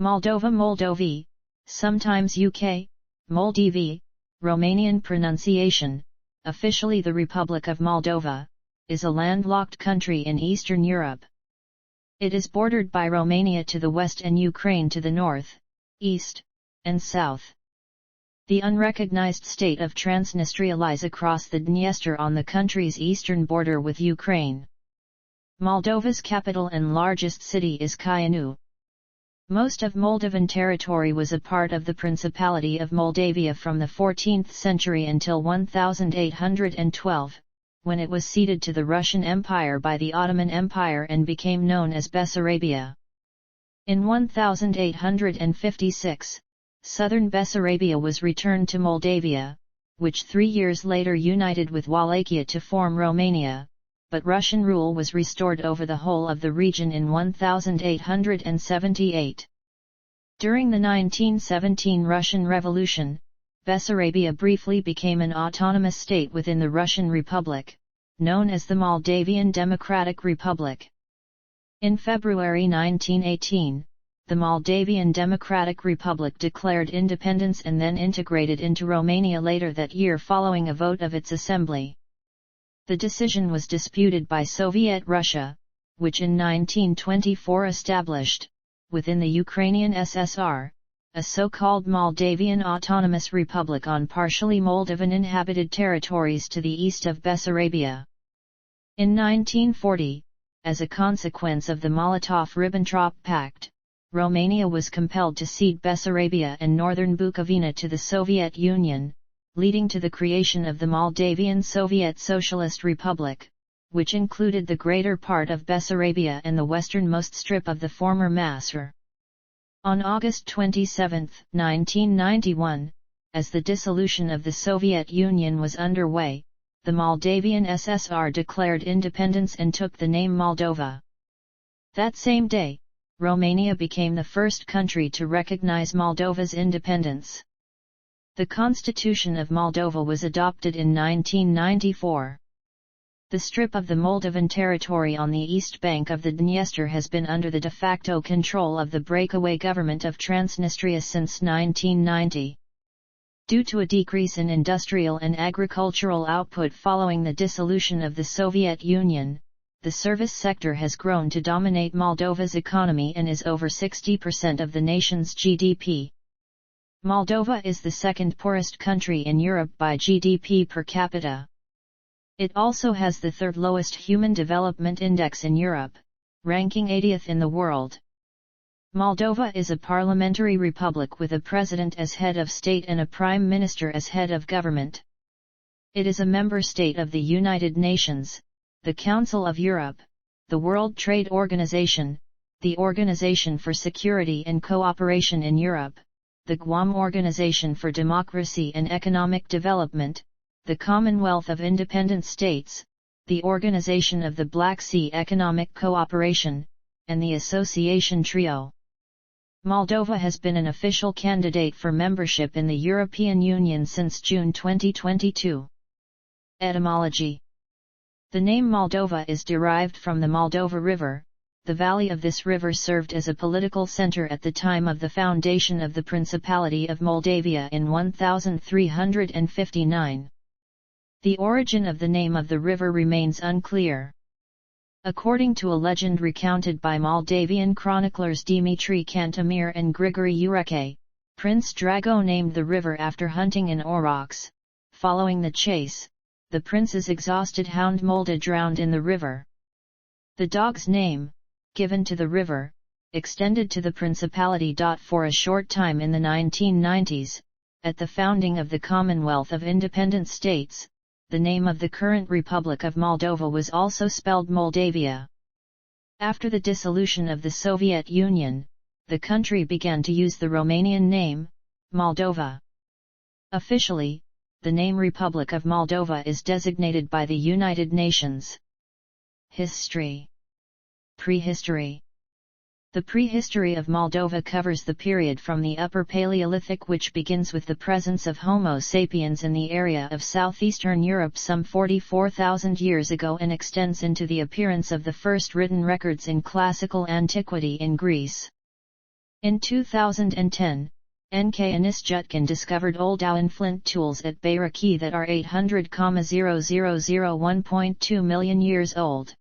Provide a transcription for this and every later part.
Moldova, mol-D-OH-və, sometimes UK, mol-D-və, Romanian pronunciation, officially the Republic of Moldova, is a landlocked country in Eastern Europe. It is bordered by Romania to the west and Ukraine to the north, east, and south. The unrecognized state of Transnistria lies across the Dniester on the country's eastern border with Ukraine. Moldova's capital and largest city is Chisinau. Most of Moldovan territory was a part of the Principality of Moldavia from the 14th century until 1812, when it was ceded to the Russian Empire by the Ottoman Empire and became known as Bessarabia. In 1856, southern Bessarabia was returned to Moldavia, which 3 years later united with Wallachia to form Romania, but Russian rule was restored over the whole of the region in 1878. During the 1917 Russian Revolution, Bessarabia briefly became an autonomous state within the Russian Republic, known as the Moldavian Democratic Republic. In February 1918, the Moldavian Democratic Republic declared independence and then integrated into Romania later that year following a vote of its assembly. The decision was disputed by Soviet Russia, which in 1924 established, within the Ukrainian SSR, a so-called Moldavian Autonomous Republic on partially Moldovan inhabited territories to the east of Bessarabia. In 1940, as a consequence of the Molotov-Ribbentrop Pact, Romania was compelled to cede Bessarabia and northern Bukovina to the Soviet Union, leading to the creation of the Moldavian Soviet Socialist Republic, which included the greater part of Bessarabia and the westernmost strip of the former Masur. On August 27, 1991, as the dissolution of the Soviet Union was underway, the Moldavian SSR declared independence and took the name Moldova. That same day, Romania became the first country to recognize Moldova's independence. The Constitution of Moldova was adopted in 1994. The strip of the Moldovan territory on the east bank of the Dniester has been under the de facto control of the breakaway government of Transnistria since 1990. Due to a decrease in industrial and agricultural output following the dissolution of the Soviet Union, the service sector has grown to dominate Moldova's economy and is over 60% of the nation's GDP. Moldova is the second poorest country in Europe by GDP per capita. It also has the third lowest Human Development Index in Europe, ranking 80th in the world. Moldova is a parliamentary republic with a president as head of state and a prime minister as head of government. It is a member state of the United Nations, the Council of Europe, the World Trade Organization, the Organization for Security and Cooperation in Europe, the Guam Organization for Democracy and Economic Development, the Commonwealth of Independent States, the Organization of the Black Sea Economic Cooperation, and the Association Trio. Moldova has been an official candidate for membership in the European Union since June 2022. Etymology. The name Moldova is derived from the Moldova River. The valley of this river served as a political center at the time of the foundation of the Principality of Moldavia in 1359. The origin of the name of the river remains unclear. According to a legend recounted by Moldavian chroniclers Dimitri Cantemir and Grigory Ureche, Prince Drago named the river after hunting in aurochs. Following the chase, the prince's exhausted hound Molda drowned in the river. The dog's name, given to the river, extended to the principality. For a short time in the 1990s, at the founding of the Commonwealth of Independent States, the name of the current Republic of Moldova was also spelled Moldavia. After the dissolution of the Soviet Union, the country began to use the Romanian name, Moldova. Officially, the name Republic of Moldova is designated by the United Nations. History. Prehistory. The prehistory of Moldova covers the period from the Upper Paleolithic, which begins with the presence of Homo sapiens in the area of southeastern Europe some 44,000 years ago, and extends into the appearance of the first written records in classical antiquity in Greece. In 2010, N.K. Anis-Jutkin discovered old Owen flint tools at Bayraki that are 800,0001.2 million years old.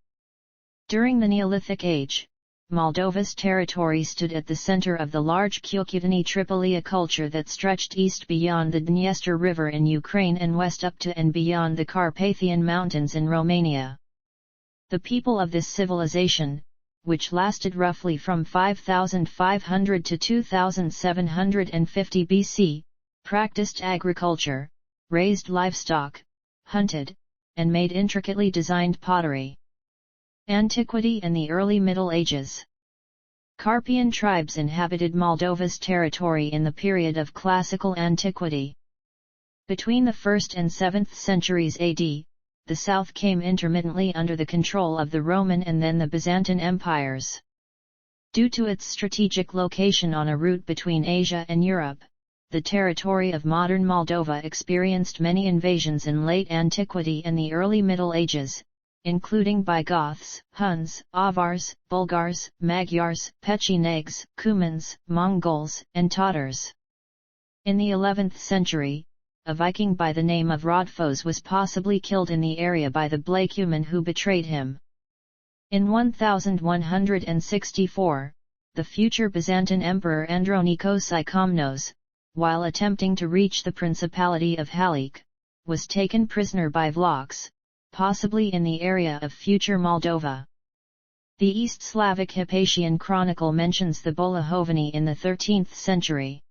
During the Neolithic Age, Moldova's territory stood at the center of the large Kyukutani-Tripolia culture that stretched east beyond the Dniester River in Ukraine and west up to and beyond the Carpathian Mountains in Romania. The people of this civilization, which lasted roughly from 5,500 to 2,750 BC, practiced agriculture, raised livestock, hunted, and made intricately designed pottery. Antiquity and the early Middle Ages. Carpian tribes inhabited Moldova's territory in the period of classical antiquity. Between the 1st and 7th centuries AD, the south came intermittently under the control of the Roman and then the Byzantine empires. Due to its strategic location on a route between Asia and Europe, the territory of modern Moldova experienced many invasions in late antiquity and the early Middle Ages, including by Goths, Huns, Avars, Bulgars, Magyars, Pechenegs, Cumans, Mongols, and Tatars. In the 11th century, a Viking by the name of Rodfos was possibly killed in the area by the Blacumen who betrayed him. In 1164, the future Byzantine Emperor Andronikos I Komnenos, while attempting to reach the Principality of Halik, was taken prisoner by Vlachs, possibly in the area of future Moldova. The East Slavic Hypatian Chronicle mentions the Bolohovany in the 13th century.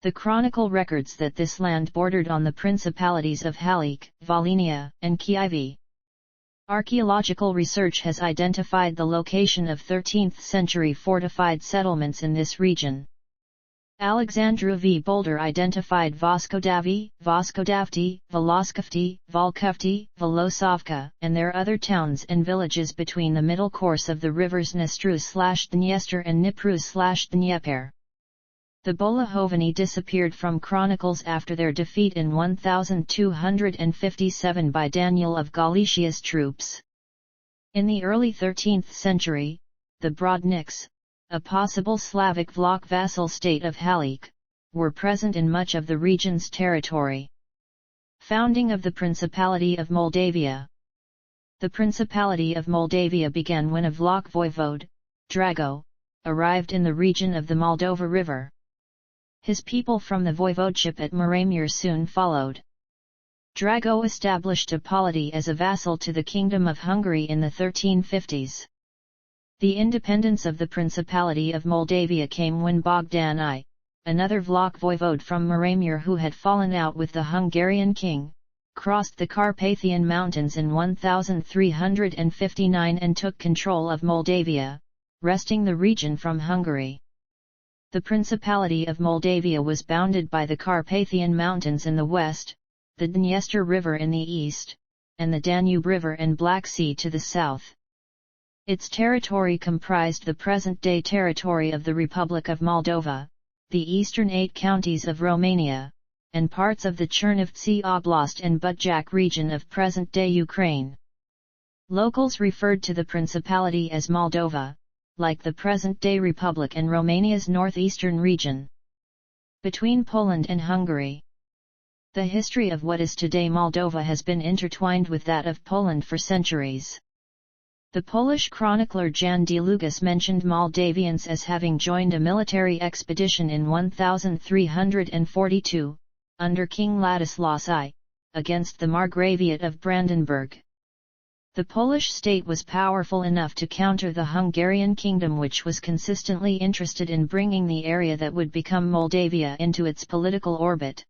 The chronicle records that this land bordered on the principalities of Halik, Volhynia, and Kyiv. Archaeological research has identified the location of 13th-century fortified settlements in this region. Alexandru V. Boulder identified Voskodavi, Voskodavti, Voloskofti, Volkovti, Volosovka, and their other towns and villages between the middle course of the rivers Dnestru/Dniester and Dnipro/Dnieper. The Bolohovany disappeared from chronicles after their defeat in 1257 by Daniel of Galicia's troops. In the early 13th century, the Brodniks, a possible Slavic Vlach vassal state of Halik, were present in much of the region's territory. Founding of the Principality of Moldavia. The Principality of Moldavia began when a Vlach voivode, Drago, arrived in the region of the Moldova River. His people from the voivodeship at Maramur soon followed. Drago established a polity as a vassal to the Kingdom of Hungary in the 1350s. The independence of the Principality of Moldavia came when Bogdan I, another Vlach voivode from Maramur who had fallen out with the Hungarian king, crossed the Carpathian Mountains in 1359 and took control of Moldavia, wresting the region from Hungary. The Principality of Moldavia was bounded by the Carpathian Mountains in the west, the Dniester River in the east, and the Danube River and Black Sea to the south. Its territory comprised the present-day territory of the Republic of Moldova, the eastern 8 counties of Romania, and parts of the Chernivtsi Oblast and Budjak region of present-day Ukraine. Locals referred to the principality as Moldova, like the present-day Republic and Romania's northeastern region. Between Poland and Hungary. The history of what is today Moldova has been intertwined with that of Poland for centuries. The Polish chronicler Jan Długas mentioned Moldavians as having joined a military expedition in 1342, under King Ladislaus I, against the Margraviate of Brandenburg. The Polish state was powerful enough to counter the Hungarian kingdom, which was consistently interested in bringing the area that would become Moldavia into its political orbit.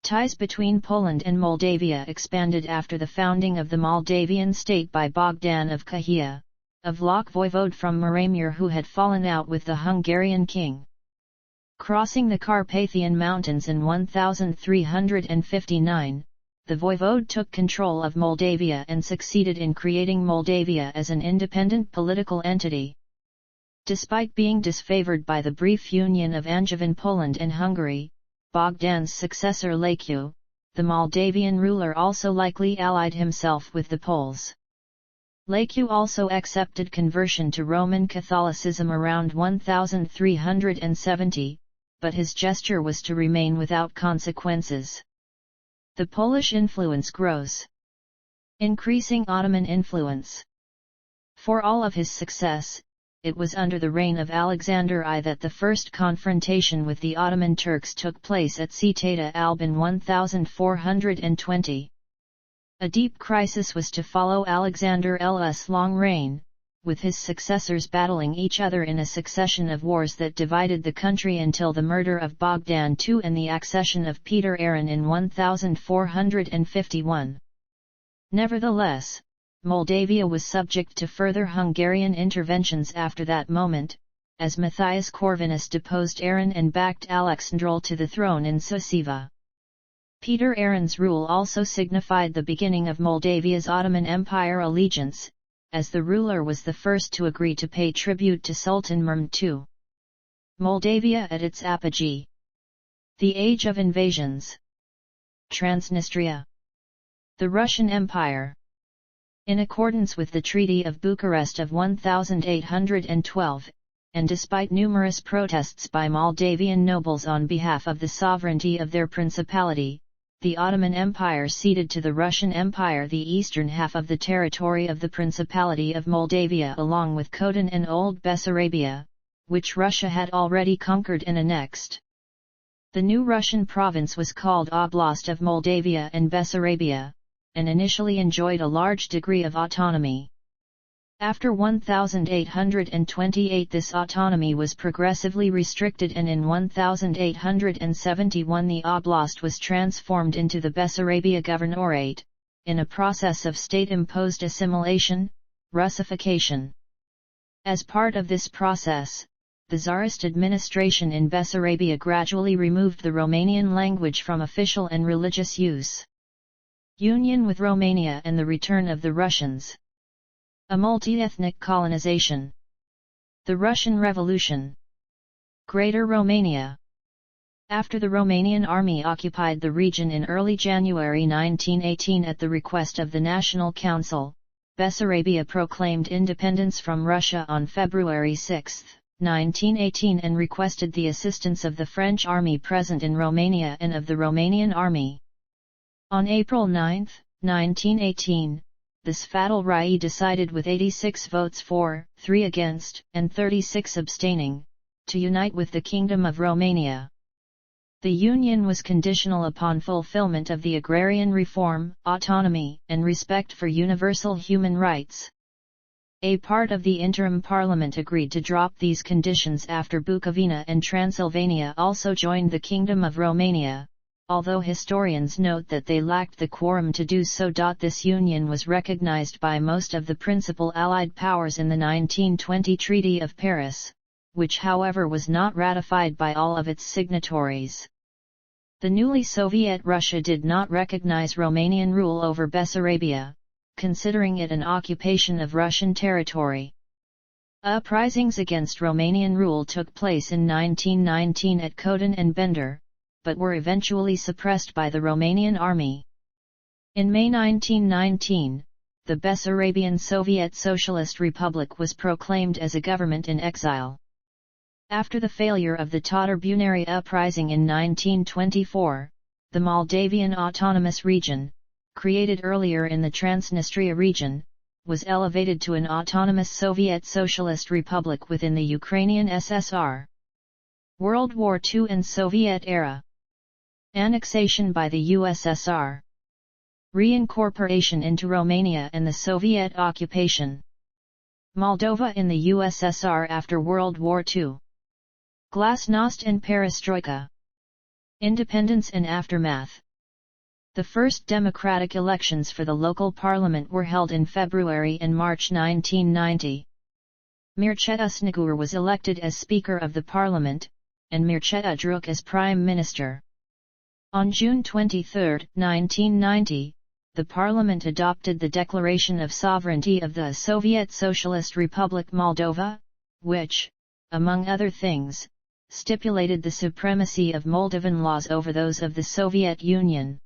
Ties between Poland and Moldavia expanded after the founding of the Moldavian state by Bogdan of Kihia, a Vlach voivode from Maramur who had fallen out with the Hungarian king. Crossing the Carpathian Mountains in 1359, the voivode took control of Moldavia and succeeded in creating Moldavia as an independent political entity. Despite being disfavored by the brief union of Angevin Poland and Hungary, Bogdan's successor Leciu, the Moldavian ruler, also likely allied himself with the Poles. Laiku also accepted conversion to Roman Catholicism around 1370, but his gesture was to remain without consequences. The Polish influence grows. Increasing Ottoman influence. For all of his success, it was under the reign of Alexander I that the first confrontation with the Ottoman Turks took place at Cetata Alb in 1420. A deep crisis was to follow Alexander L's long reign, with his successors battling each other in a succession of wars that divided the country until the murder of Bogdan II and the accession of Peter Aaron in 1451. Nevertheless, Moldavia was subject to further Hungarian interventions after that moment, as Matthias Corvinus deposed Aaron and backed Alexandrul to the throne in Suceava. Peter Aaron's rule also signified the beginning of Moldavia's Ottoman Empire allegiance, as the ruler was the first to agree to pay tribute to Sultan Mehmed II. Moldavia at its apogee. The Age of Invasions. Transnistria. The Russian Empire. In accordance with the Treaty of Bucharest of 1812, and despite numerous protests by Moldavian nobles on behalf of the sovereignty of their principality, the Ottoman Empire ceded to the Russian Empire the eastern half of the territory of the Principality of Moldavia along with Khotan and Old Bessarabia, which Russia had already conquered and annexed. The new Russian province was called Oblast of Moldavia and Bessarabia, and initially enjoyed a large degree of autonomy. After 1828 this autonomy was progressively restricted, and in 1871 the oblast was transformed into the Bessarabia Governorate, in a process of state-imposed assimilation, Russification. As part of this process, the Tsarist administration in Bessarabia gradually removed the Romanian language from official and religious use. Union with Romania and the return of the Russians. A multi-ethnic colonization. The Russian Revolution. Greater Romania. After the Romanian army occupied the region in early January 1918 at the request of the National Council, Bessarabia proclaimed independence from Russia on February 6, 1918 and requested the assistance of the French army present in Romania and of the Romanian army. On April 9, 1918, the Sfatul-Rai decided with 86 votes for, 3 against, and 36 abstaining, to unite with the Kingdom of Romania. The union was conditional upon fulfillment of the agrarian reform, autonomy, and respect for universal human rights. A part of the interim parliament agreed to drop these conditions after Bukovina and Transylvania also joined the Kingdom of Romania, although historians note that they lacked the quorum to do so. This union was recognized by most of the principal Allied powers in the 1920 Treaty of Paris, which however was not ratified by all of its signatories. The newly Soviet Russia did not recognize Romanian rule over Bessarabia, considering it an occupation of Russian territory. Uprisings against Romanian rule took place in 1919 at Khotan and Bender, but were eventually suppressed by the Romanian army. In May 1919, the Bessarabian Soviet Socialist Republic was proclaimed as a government in exile. After the failure of the Tatar Bunari uprising in 1924, the Moldavian Autonomous Region, created earlier in the Transnistria region, was elevated to an autonomous Soviet Socialist Republic within the Ukrainian SSR. World War II and Soviet era. Annexation by the USSR. Reincorporation into Romania and the Soviet occupation. Moldova in the USSR after World War II. Glasnost and Perestroika. Independence and aftermath. The first democratic elections for the local parliament were held in February and March 1990. Mircea Snegur was elected as Speaker of the Parliament, and Mircea Druk as Prime Minister. On June 23, 1990, the Parliament adopted the Declaration of Sovereignty of the Soviet Socialist Republic Moldova, which, among other things, stipulated the supremacy of Moldovan laws over those of the Soviet Union.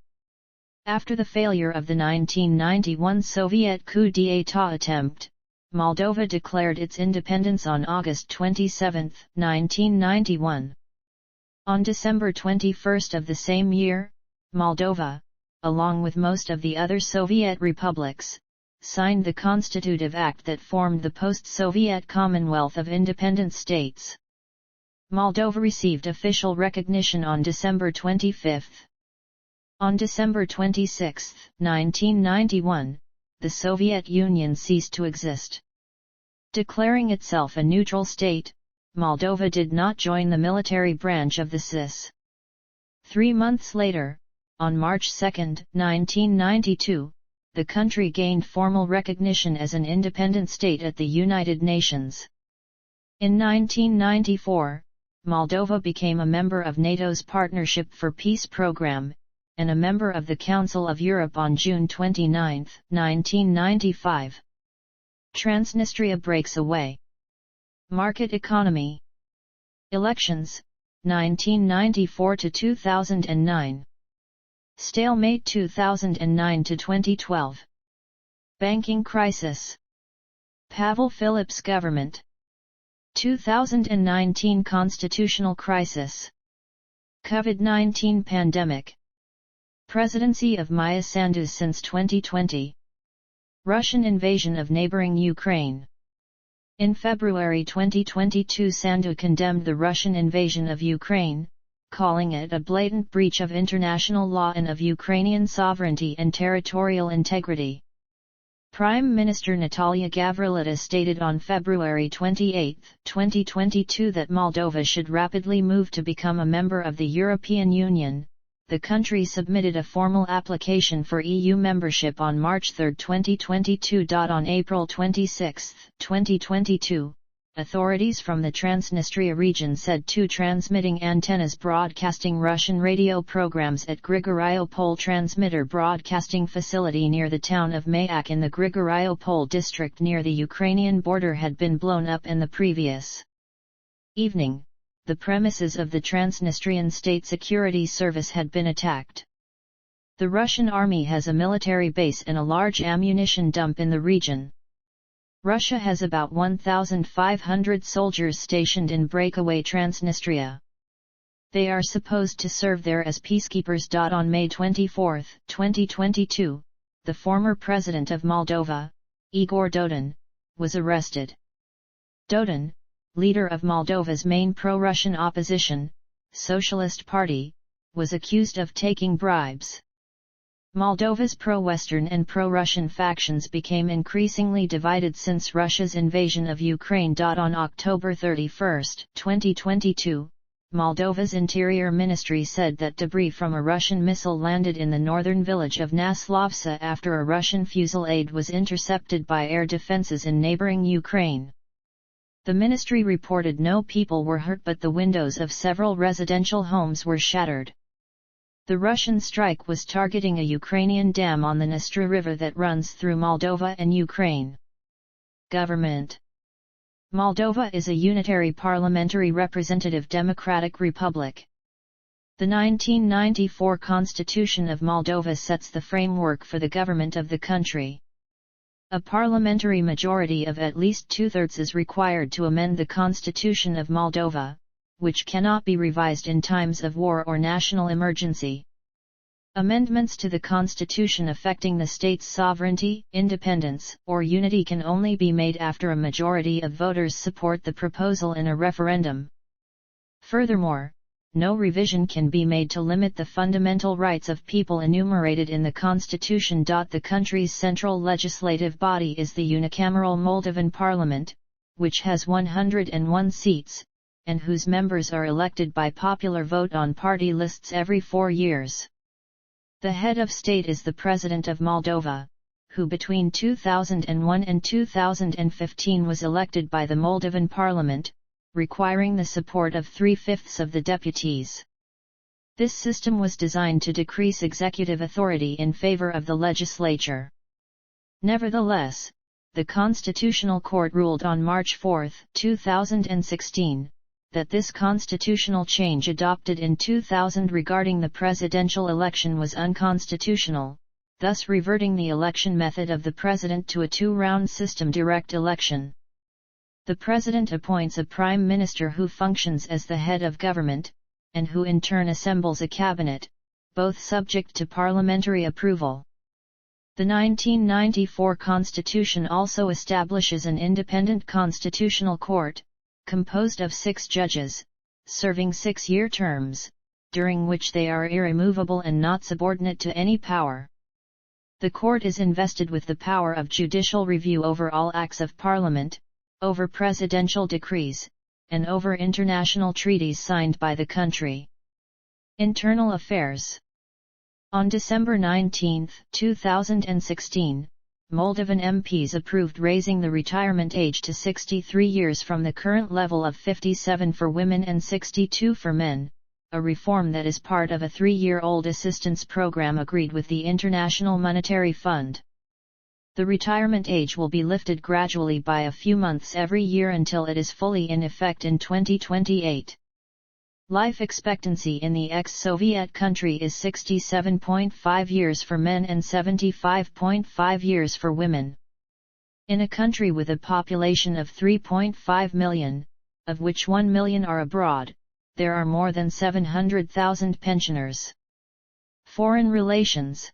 After the failure of the 1991 Soviet coup d'état attempt, Moldova declared its independence on August 27, 1991. On December 21 of the same year, Moldova, along with most of the other Soviet republics, signed the Constitutive Act that formed the post-Soviet Commonwealth of Independent States. Moldova received official recognition on December 25. On December 26, 1991, the Soviet Union ceased to exist. Declaring itself a neutral state, Moldova did not join the military branch of the CIS. 3 months later, on March 2, 1992, the country gained formal recognition as an independent state at the United Nations. In 1994, Moldova became a member of NATO's Partnership for Peace program, and a member of the Council of Europe on June 29, 1995. Transnistria breaks away. Market economy. Elections, 1994 to 2009. Stalemate 2009 to 2012. Banking crisis. Pavel Filip's government. 2019 constitutional crisis. COVID-19 pandemic. Presidency of Maya Sandu since 2020. Russian invasion of neighboring Ukraine. In February 2022, Sandu condemned the Russian invasion of Ukraine, calling it a blatant breach of international law and of Ukrainian sovereignty and territorial integrity. Prime Minister Natalia Gavrilita stated on February 28, 2022 that Moldova should rapidly move to become a member of the European Union. The country submitted a formal application for EU membership on March 3, 2022. On April 26, 2022, authorities from the Transnistria region said 2 transmitting antennas broadcasting Russian radio programs at Grigoriopol transmitter broadcasting facility near the town of Mayak in the Grigoriopol district near the Ukrainian border had been blown up in the previous evening. The premises of the Transnistrian State Security Service had been attacked. The Russian army has a military base and a large ammunition dump in the region. Russia has about 1,500 soldiers stationed in breakaway Transnistria. They are supposed to serve there as peacekeepers. On May 24, 2022, the former president of Moldova, Igor Dodon, was arrested. Dodon, leader of Moldova's main pro-Russian opposition, Socialist Party, was accused of taking bribes. Moldova's pro-Western and pro-Russian factions became increasingly divided since Russia's invasion of Ukraine. On October 31, 2022, Moldova's Interior Ministry said that debris from a Russian missile landed in the northern village of Naslovsa after a Russian fusillade was intercepted by air defenses in neighboring Ukraine. The ministry reported no people were hurt, but the windows of several residential homes were shattered. The Russian strike was targeting a Ukrainian dam on the Dnestr River that runs through Moldova and Ukraine. Government. Moldova is a unitary parliamentary representative democratic republic. The 1994 Constitution of Moldova sets the framework for the government of the country. A parliamentary majority of at least 2/3 is required to amend the Constitution of Moldova, which cannot be revised in times of war or national emergency. Amendments to the Constitution affecting the state's sovereignty, independence, or unity can only be made after a majority of voters support the proposal in a referendum. Furthermore, no revision can be made to limit the fundamental rights of people enumerated in the Constitution. The country's central legislative body is the unicameral Moldovan Parliament, which has 101 seats, and whose members are elected by popular vote on party lists every 4 years. The head of state is the President of Moldova, who between 2001 and 2015 was elected by the Moldovan Parliament, requiring the support of 3/5 of the deputies. This system was designed to decrease executive authority in favor of the legislature. Nevertheless, the Constitutional Court ruled on March 4, 2016, that this constitutional change adopted in 2000 regarding the presidential election was unconstitutional, thus reverting the election method of the president to a two-round system direct election. The president appoints a prime minister who functions as the head of government, and who in turn assembles a cabinet, both subject to parliamentary approval. The 1994 Constitution also establishes an independent constitutional court, composed of 6 judges, serving 6-year terms, during which they are irremovable and not subordinate to any power. The court is invested with the power of judicial review over all acts of parliament, over presidential decrees, and over international treaties signed by the country. Internal Affairs. On December 19, 2016, Moldovan MPs approved raising the retirement age to 63 years from the current level of 57 for women and 62 for men, a reform that is part of a 3-year-old assistance program agreed with the International Monetary Fund. The retirement age will be lifted gradually by a few months every year until it is fully in effect in 2028. Life expectancy in the ex-Soviet country is 67.5 years for men and 75.5 years for women. In a country with a population of 3.5 million, of which 1 million are abroad, there are more than 700,000 pensioners. Foreign relations.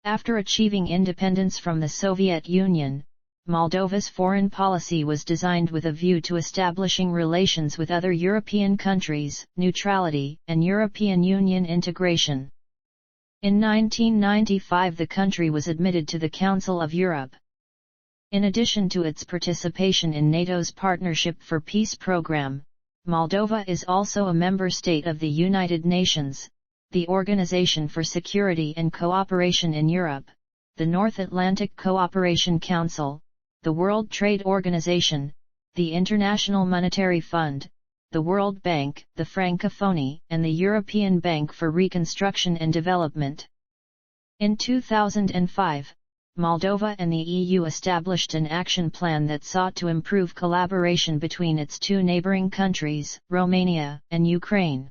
After achieving independence from the Soviet Union, Moldova's foreign policy was designed with a view to establishing relations with other European countries, neutrality, and European Union integration. In 1995 the country was admitted to the Council of Europe. In addition to its participation in NATO's Partnership for Peace program, Moldova is also a member state of the United Nations, the Organization for Security and Cooperation in Europe, the North Atlantic Cooperation Council, the World Trade Organization, the International Monetary Fund, the World Bank, the Francophonie, and the European Bank for Reconstruction and Development. In 2005, Moldova and the EU established an action plan that sought to improve collaboration between its two neighboring countries, Romania and Ukraine.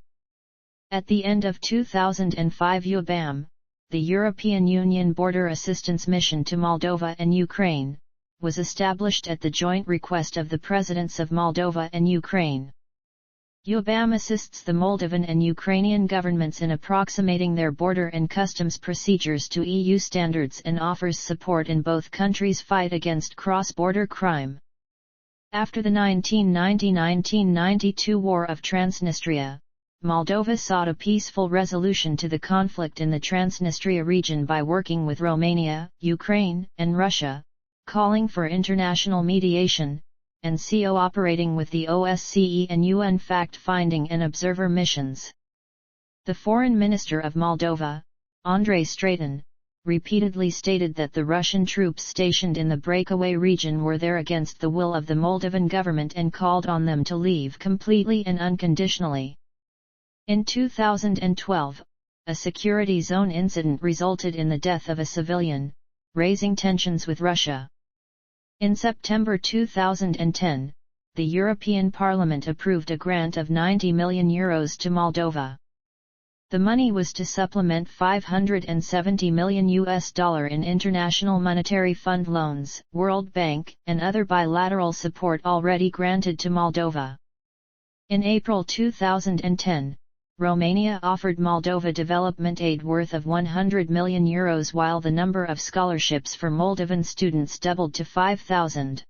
At the end of 2005 UBAM, the European Union Border Assistance Mission to Moldova and Ukraine, was established at the joint request of the presidents of Moldova and Ukraine. UBAM assists the Moldovan and Ukrainian governments in approximating their border and customs procedures to EU standards and offers support in both countries' fight against cross-border crime. After the 1990–1992 War of Transnistria, Moldova sought a peaceful resolution to the conflict in the Transnistria region by working with Romania, Ukraine, and Russia, calling for international mediation, and cooperating with the OSCE and UN fact-finding and observer missions. The Foreign Minister of Moldova, Andrei Straton, repeatedly stated that the Russian troops stationed in the breakaway region were there against the will of the Moldovan government and called on them to leave completely and unconditionally. In 2012, a security zone incident resulted in the death of a civilian, raising tensions with Russia. In September 2010, the European Parliament approved a grant of €90 million to Moldova. The money was to supplement $570 million in International Monetary Fund loans, World Bank, and other bilateral support already granted to Moldova. In April 2010, Romania offered Moldova development aid worth of €100 million while the number of scholarships for Moldovan students doubled to 5,000.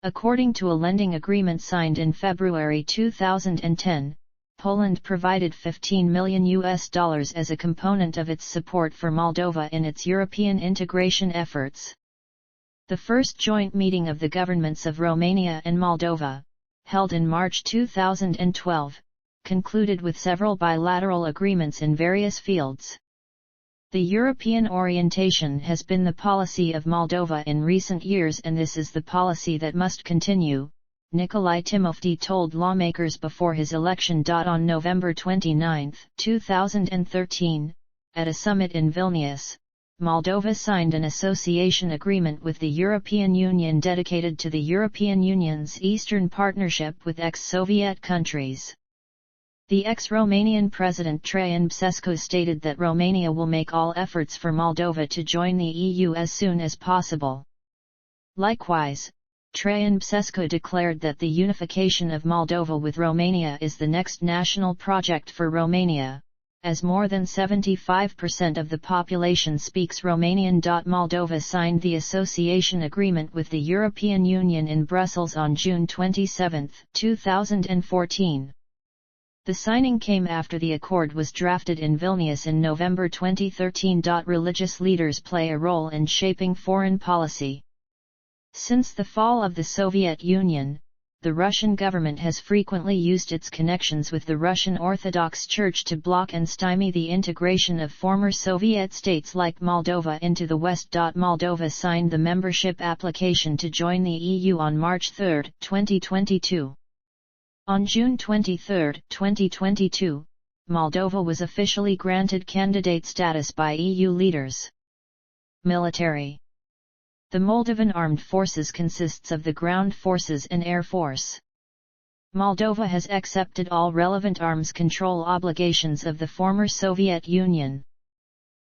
According to a lending agreement signed in February 2010, Poland provided $15 million as a component of its support for Moldova in its European integration efforts. The first joint meeting of the governments of Romania and Moldova, held in March 2012, concluded with several bilateral agreements in various fields. The European orientation has been the policy of Moldova in recent years, and this is the policy that must continue, Nicolae Timofte told lawmakers before his election. On November 29, 2013, at a summit in Vilnius, Moldova signed an association agreement with the European Union dedicated to the European Union's Eastern Partnership with ex-Soviet countries. The ex-Romanian President Traian Băsescu stated that Romania will make all efforts for Moldova to join the EU as soon as possible. Likewise, Traian Băsescu declared that the unification of Moldova with Romania is the next national project for Romania, as more than 75% of the population speaks Romanian. Moldova signed the association agreement with the European Union in Brussels on June 27, 2014. The signing came after the accord was drafted in Vilnius in November 2013. Religious leaders play a role in shaping foreign policy. Since the fall of the Soviet Union, the Russian government has frequently used its connections with the Russian Orthodox Church to block and stymie the integration of former Soviet states like Moldova into the West. Moldova signed the membership application to join the EU on March 3, 2022. On June 23, 2022, Moldova was officially granted candidate status by EU leaders. Military. The Moldovan Armed Forces consists of the Ground Forces and Air Force. Moldova has accepted all relevant arms control obligations of the former Soviet Union.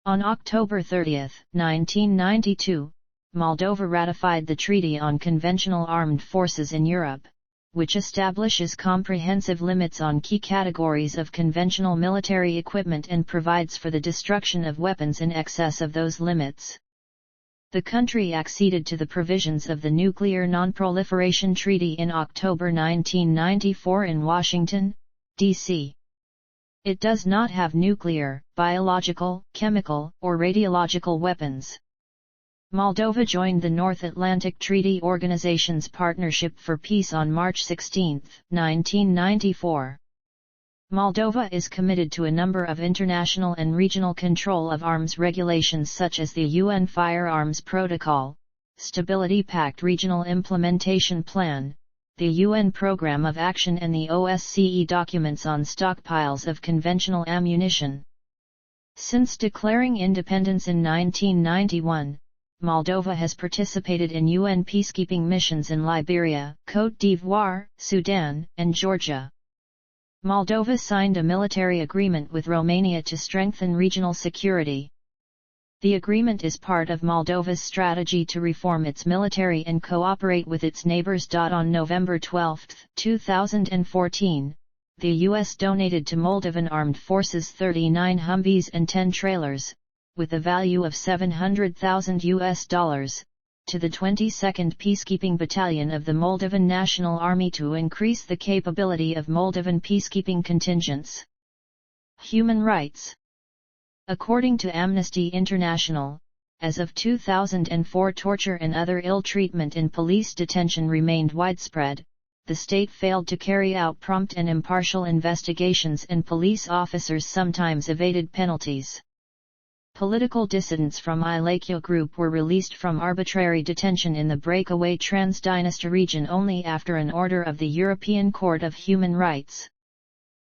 On October 30, 1992, Moldova ratified the Treaty on Conventional Armed Forces in Europe, which establishes comprehensive limits on key categories of conventional military equipment and provides for the destruction of weapons in excess of those limits. The country acceded to the provisions of the Nuclear Non-Proliferation Treaty in October 1994 in Washington, D.C. It does not have nuclear, biological, chemical, or radiological weapons. Moldova joined the North Atlantic Treaty Organization's Partnership for Peace on March 16, 1994. Moldova is committed to a number of international and regional control of arms regulations such as the UN Firearms Protocol, Stability Pact Regional Implementation Plan, the UN Programme of Action and the OSCE documents on stockpiles of conventional ammunition. Since declaring independence in 1991, Moldova has participated in UN peacekeeping missions in Liberia, Côte d'Ivoire, Sudan, and Georgia. Moldova signed a military agreement with Romania to strengthen regional security. The agreement is part of Moldova's strategy to reform its military and cooperate with its neighbors. On November 12, 2014, the U.S. donated to Moldovan Armed Forces 39 Humvees and 10 trailers, with a value of $700,000, to the 22nd Peacekeeping Battalion of the Moldovan National Army to increase the capability of Moldovan peacekeeping contingents. Human rights. According to Amnesty International, as of 2004, torture and other ill treatment in police detention remained widespread. The state failed to carry out prompt and impartial investigations, and police officers sometimes evaded penalties. Political dissidents from Ilakio group were released from arbitrary detention in the breakaway Transdniester region only after an order of the European Court of Human Rights.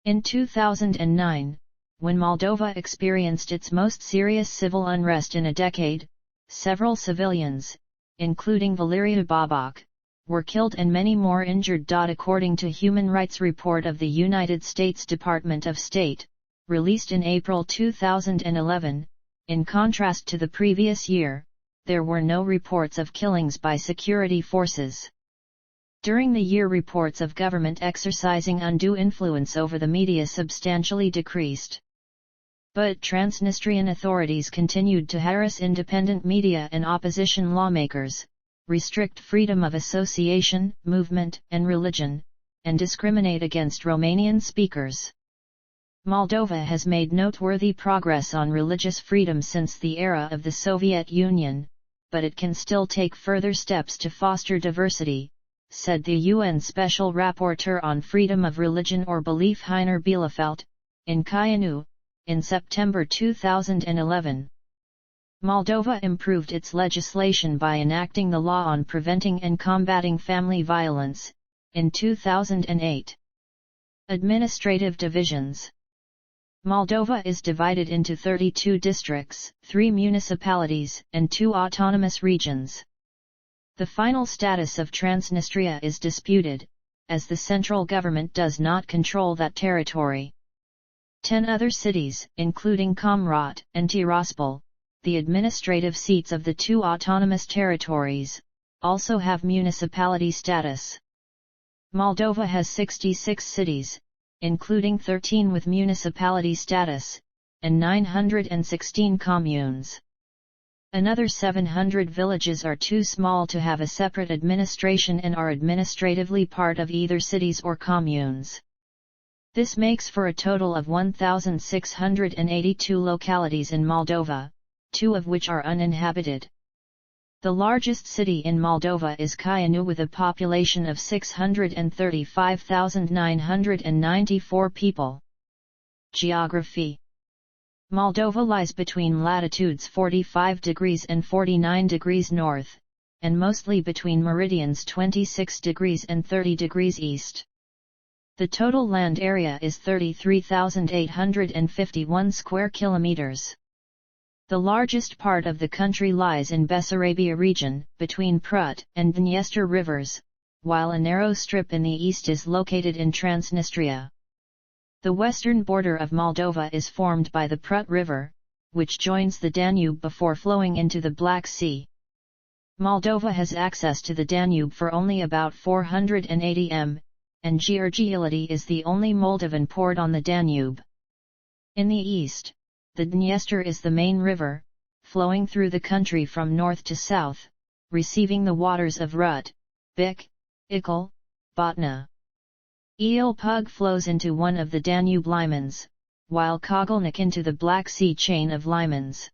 In 2009, when Moldova experienced its most serious civil unrest in a decade, several civilians, including Valeria Boboc, were killed and many more injured. According to Human Rights Report of the United States Department of State, released in April 2011, in contrast to the previous year, there were no reports of killings by security forces. During the year, reports of government exercising undue influence over the media substantially decreased. But Transnistrian authorities continued to harass independent media and opposition lawmakers, restrict freedom of association, movement, and religion, and discriminate against Romanian speakers. Moldova has made noteworthy progress on religious freedom since the era of the Soviet Union, but it can still take further steps to foster diversity, said the UN Special Rapporteur on Freedom of Religion or Belief Heiner Bielefeld, in Chisinau, in September 2011. Moldova improved its legislation by enacting the Law on Preventing and Combating Family Violence, in 2008. Administrative divisions. Moldova is divided into 32 districts, 3 municipalities, and 2 autonomous regions. The final status of Transnistria is disputed, as the central government does not control that territory. 10 other cities, including Comrat and Tiraspol, the administrative seats of the 2 autonomous territories, also have municipality status. Moldova has 66 cities, including 13 with municipality status, and 916 communes. Another 700 villages are too small to have a separate administration and are administratively part of either cities or communes. This makes for a total of 1,682 localities in Moldova, 2 of which are uninhabited. The largest city in Moldova is Chisinau with a population of 635,994 people. Geography. Moldova lies between latitudes 45 degrees and 49 degrees north, and mostly between meridians 26 degrees and 30 degrees east. The total land area is 33,851 square kilometers. The largest part of the country lies in Bessarabia region, between Prut and Dniester rivers, while a narrow strip in the east is located in Transnistria. The western border of Moldova is formed by the Prut River, which joins the Danube before flowing into the Black Sea. Moldova has access to the Danube for only about 480 m, and Gheorghility is the only Moldovan port on the Danube. In the east, the Dniester is the main river, flowing through the country from north to south, receiving the waters of Rut, Bic, Ikel, Botna. Pug flows into one of the Danube limans, while Kogelnik into the Black Sea chain of limans.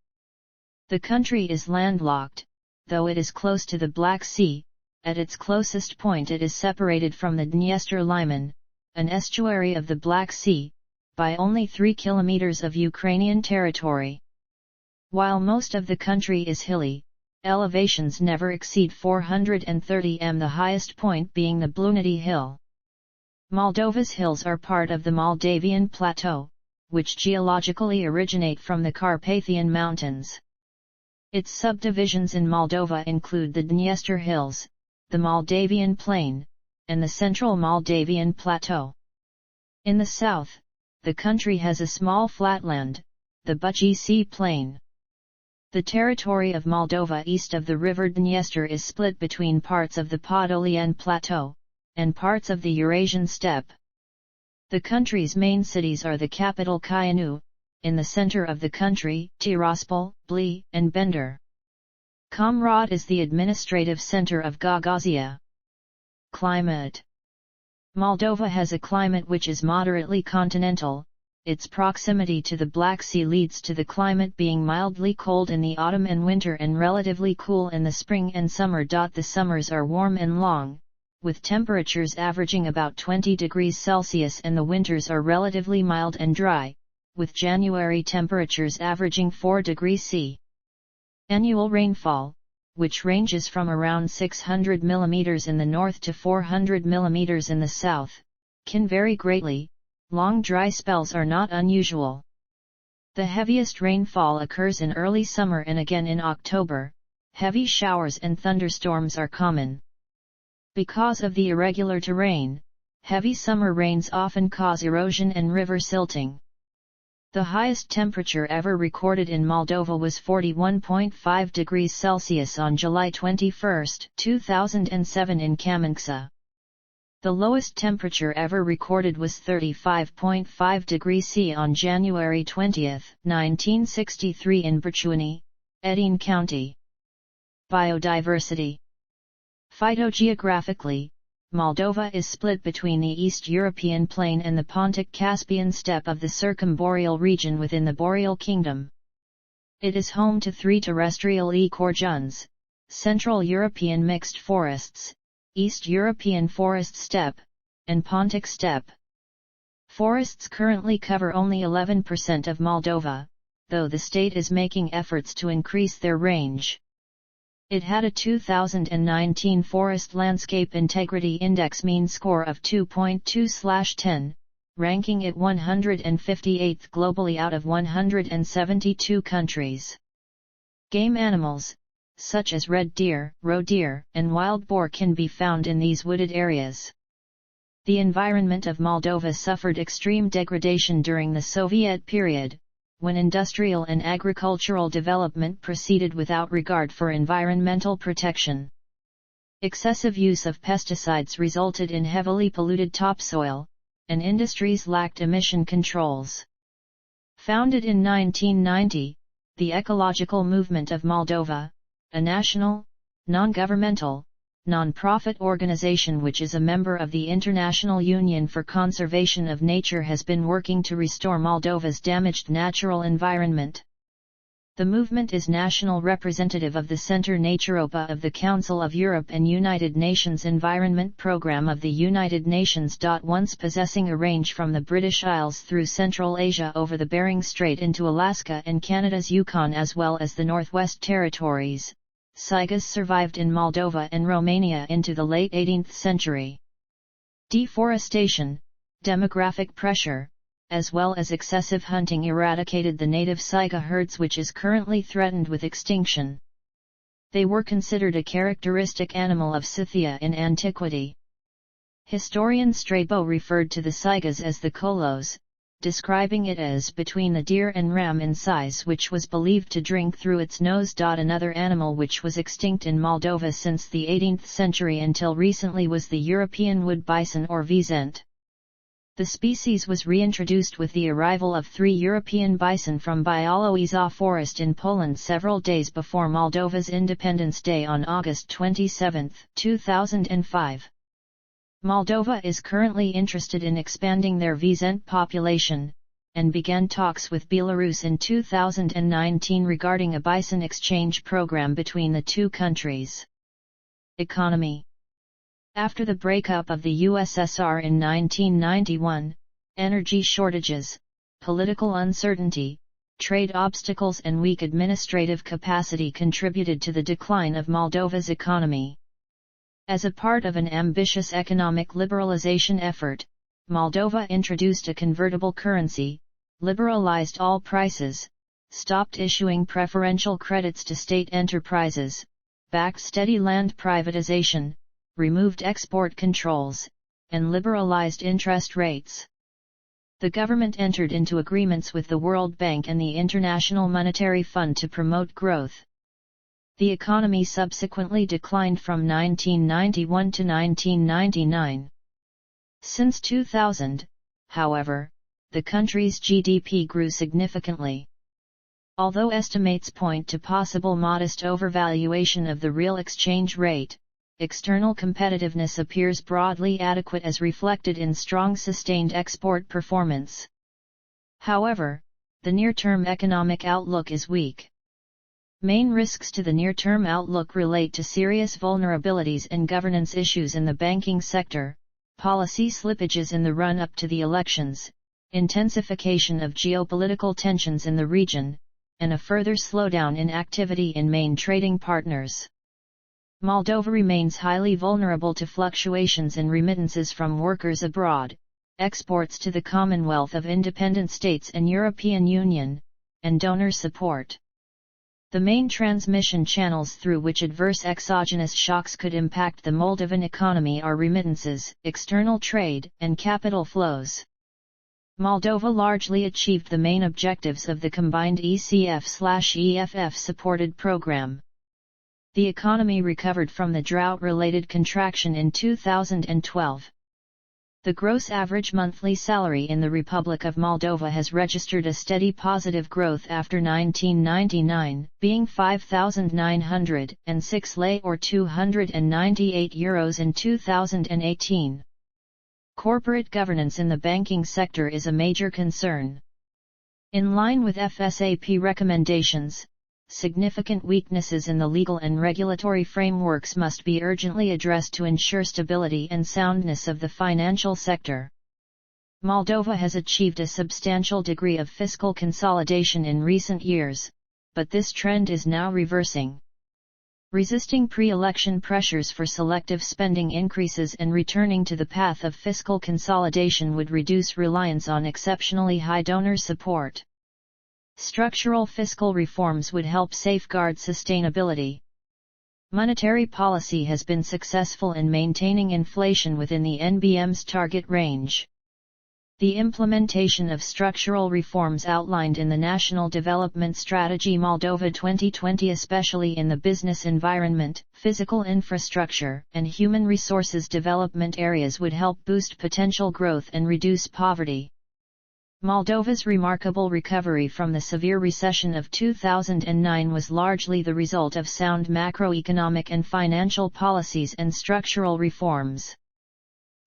The country is landlocked, though it is close to the Black Sea. At its closest point it is separated from the Dniester liman, an estuary of the Black Sea, by only 3 kilometers of Ukrainian territory. While most of the country is hilly, elevations never exceed 430 m, the highest point being the Blunity Hill. Moldova's hills are part of the Moldavian Plateau, which geologically originate from the Carpathian Mountains. Its subdivisions in Moldova include the Dniester Hills, the Moldavian Plain, and the Central Moldavian Plateau. In the south, the country has a small flatland, the Bucci Plain. The territory of Moldova east of the river Dniester is split between parts of the Podolian Plateau, and parts of the Eurasian steppe. The country's main cities are the capital Chisinau, in the center of the country, Tiraspol, Bli, and Bender. Comrat is the administrative center of Gagauzia. Climate. Moldova has a climate which is moderately continental. Its proximity to the Black Sea leads to the climate being mildly cold in the autumn and winter and relatively cool in the spring and summer. The summers are warm and long, with temperatures averaging about 20 degrees Celsius, and the winters are relatively mild and dry, with January temperatures averaging 4 degrees C. Annual rainfall, which ranges from around 600 mm in the north to 400 mm in the south, can vary greatly. Long dry spells are not unusual. The heaviest rainfall occurs in early summer and again in October. Heavy showers and thunderstorms are common. Because of the irregular terrain, heavy summer rains often cause erosion and river silting. The highest temperature ever recorded in Moldova was 41.5 degrees Celsius on July 21, 2007 in Kamenksa. The lowest temperature ever recorded was 35.5 degrees C on January 20, 1963 in Berchuni, Edine County. Biodiversity. Phytogeographically, Moldova is split between the East European plain and the Pontic-Caspian steppe of the circumboreal region within the Boreal Kingdom. It is home to 3 terrestrial ecoregions: Central European mixed forests, East European forest steppe, and Pontic steppe. Forests currently cover only 11% of Moldova, though the state is making efforts to increase their range. It had a 2019 Forest Landscape Integrity Index mean score of 2.2/10, ranking it 158th globally out of 172 countries. Game animals, such as red deer, roe deer, and wild boar can be found in these wooded areas. The environment of Moldova suffered extreme degradation during the Soviet period, when industrial and agricultural development proceeded without regard for environmental protection. Excessive use of pesticides resulted in heavily polluted topsoil, and industries lacked emission controls. Founded in 1990, the Ecological Movement of Moldova, a national, non-governmental, non-profit organization which is a member of the International Union for Conservation of Nature, has been working to restore Moldova's damaged natural environment. The movement is national representative of the Centre Naturopa of the Council of Europe and United Nations Environment Programme of the United Nations. Once possessing a range from the British Isles through Central Asia over the Bering Strait into Alaska and Canada's Yukon as well as the Northwest Territories, saigas survived in Moldova and Romania into the late 18th century. Deforestation, demographic pressure, as well as excessive hunting eradicated the native saiga herds, which is currently threatened with extinction. They were considered a characteristic animal of Scythia in antiquity. Historian Strabo referred to the saigas as the kolos, describing it as between the deer and ram in size, which was believed to drink through its nose. Another animal which was extinct in Moldova since the 18th century until recently was the European wood bison or wisent. The species was reintroduced with the arrival of 3 European bison from Białowieża forest in Poland several days before Moldova's Independence Day on August 27, 2005. Moldova is currently interested in expanding their wisent population, and began talks with Belarus in 2019 regarding a bison exchange program between the two countries. Economy. After the breakup of the USSR in 1991, energy shortages, political uncertainty, trade obstacles and weak administrative capacity contributed to the decline of Moldova's economy. As a part of an ambitious economic liberalization effort, Moldova introduced a convertible currency, liberalized all prices, stopped issuing preferential credits to state enterprises, backed steady land privatization, removed export controls, and liberalized interest rates. The government entered into agreements with the World Bank and the International Monetary Fund to promote growth. The economy subsequently declined from 1991 to 1999. Since 2000, however, the country's GDP grew significantly. Although estimates point to possible modest overvaluation of the real exchange rate, external competitiveness appears broadly adequate as reflected in strong sustained export performance. However, the near-term economic outlook is weak. Main risks to the near-term outlook relate to serious vulnerabilities and governance issues in the banking sector, policy slippages in the run-up to the elections, intensification of geopolitical tensions in the region, and a further slowdown in activity in main trading partners. Moldova remains highly vulnerable to fluctuations in remittances from workers abroad, exports to the Commonwealth of Independent States and European Union, and donor support. The main transmission channels through which adverse exogenous shocks could impact the Moldovan economy are remittances, external trade, and capital flows. Moldova largely achieved the main objectives of the combined ECF/EFF supported program. The economy recovered from the drought-related contraction in 2012. The gross average monthly salary in the Republic of Moldova has registered a steady positive growth after 1999, being €5,906 or €298 in 2018. Corporate governance in the banking sector is a major concern. In line with FSAP recommendations, significant weaknesses in the legal and regulatory frameworks must be urgently addressed to ensure stability and soundness of the financial sector. Moldova has achieved a substantial degree of fiscal consolidation in recent years, but this trend is now reversing. Resisting pre-election pressures for selective spending increases and returning to the path of fiscal consolidation would reduce reliance on exceptionally high donor support. Structural fiscal reforms would help safeguard sustainability. Monetary policy has been successful in maintaining inflation within the NBM's target range. The implementation of structural reforms outlined in the National Development Strategy Moldova 2020, especially in the business environment, physical infrastructure, and human resources development areas, would help boost potential growth and reduce poverty. Moldova's remarkable recovery from the severe recession of 2009 was largely the result of sound macroeconomic and financial policies and structural reforms.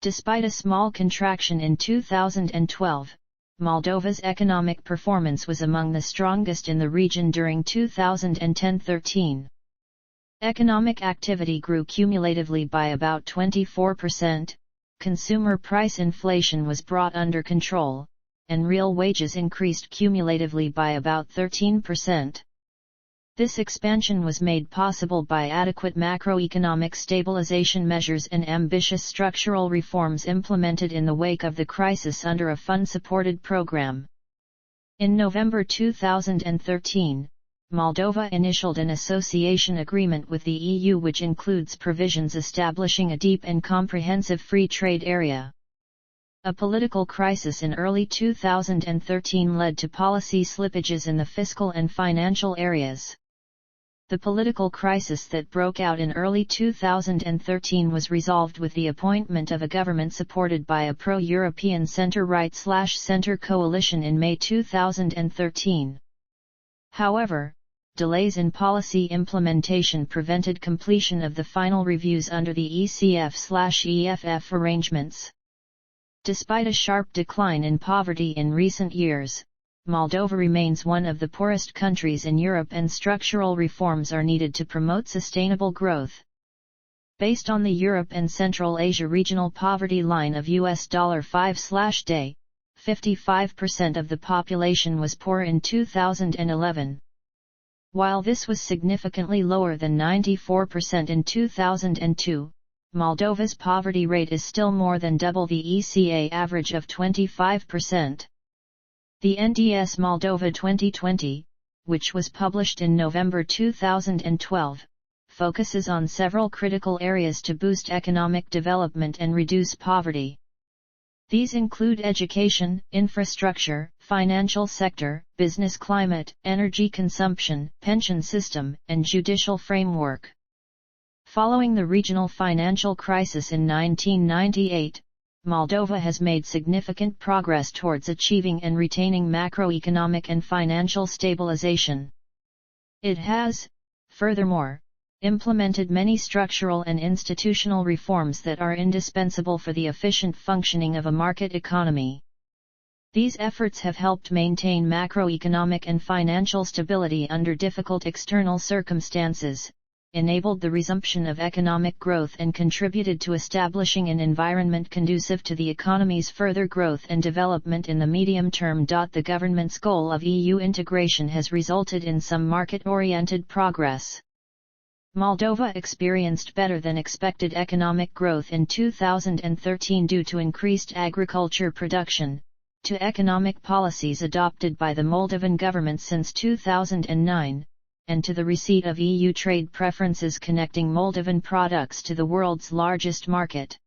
Despite a small contraction in 2012, Moldova's economic performance was among the strongest in the region during 2010-13. Economic activity grew cumulatively by about 24%, consumer price inflation was brought under control, and real wages increased cumulatively by about 13%. This expansion was made possible by adequate macroeconomic stabilization measures and ambitious structural reforms implemented in the wake of the crisis under a fund-supported program. In November 2013, Moldova initialed an association agreement with the EU, which includes provisions establishing a deep and comprehensive free trade area. A political crisis in early 2013 led to policy slippages in the fiscal and financial areas. The political crisis that broke out in early 2013 was resolved with the appointment of a government supported by a pro-European centre-right/centre coalition in May 2013. However, delays in policy implementation prevented completion of the final reviews under the ECF/EFF arrangements. Despite a sharp decline in poverty in recent years, Moldova remains one of the poorest countries in Europe, and structural reforms are needed to promote sustainable growth. Based on the Europe and Central Asia regional poverty line of $5/day, 55% of the population was poor in 2011. While this was significantly lower than 94% in 2002, Moldova's poverty rate is still more than double the ECA average of 25%. The NDS Moldova 2020, which was published in November 2012, focuses on several critical areas to boost economic development and reduce poverty. These include education, infrastructure, financial sector, business climate, energy consumption, pension system, and judicial framework. Following the regional financial crisis in 1998, Moldova has made significant progress towards achieving and retaining macroeconomic and financial stabilization. It has, furthermore, implemented many structural and institutional reforms that are indispensable for the efficient functioning of a market economy. These efforts have helped maintain macroeconomic and financial stability under difficult external circumstances, enabled the resumption of economic growth, and contributed to establishing an environment conducive to the economy's further growth and development in the medium term. The government's goal of EU integration has resulted in some market-oriented progress. Moldova experienced better than expected economic growth in 2013 due to increased agriculture production, to economic policies adopted by the Moldovan government since 2009, and to the receipt of EU trade preferences connecting Moldovan products to the world's largest market.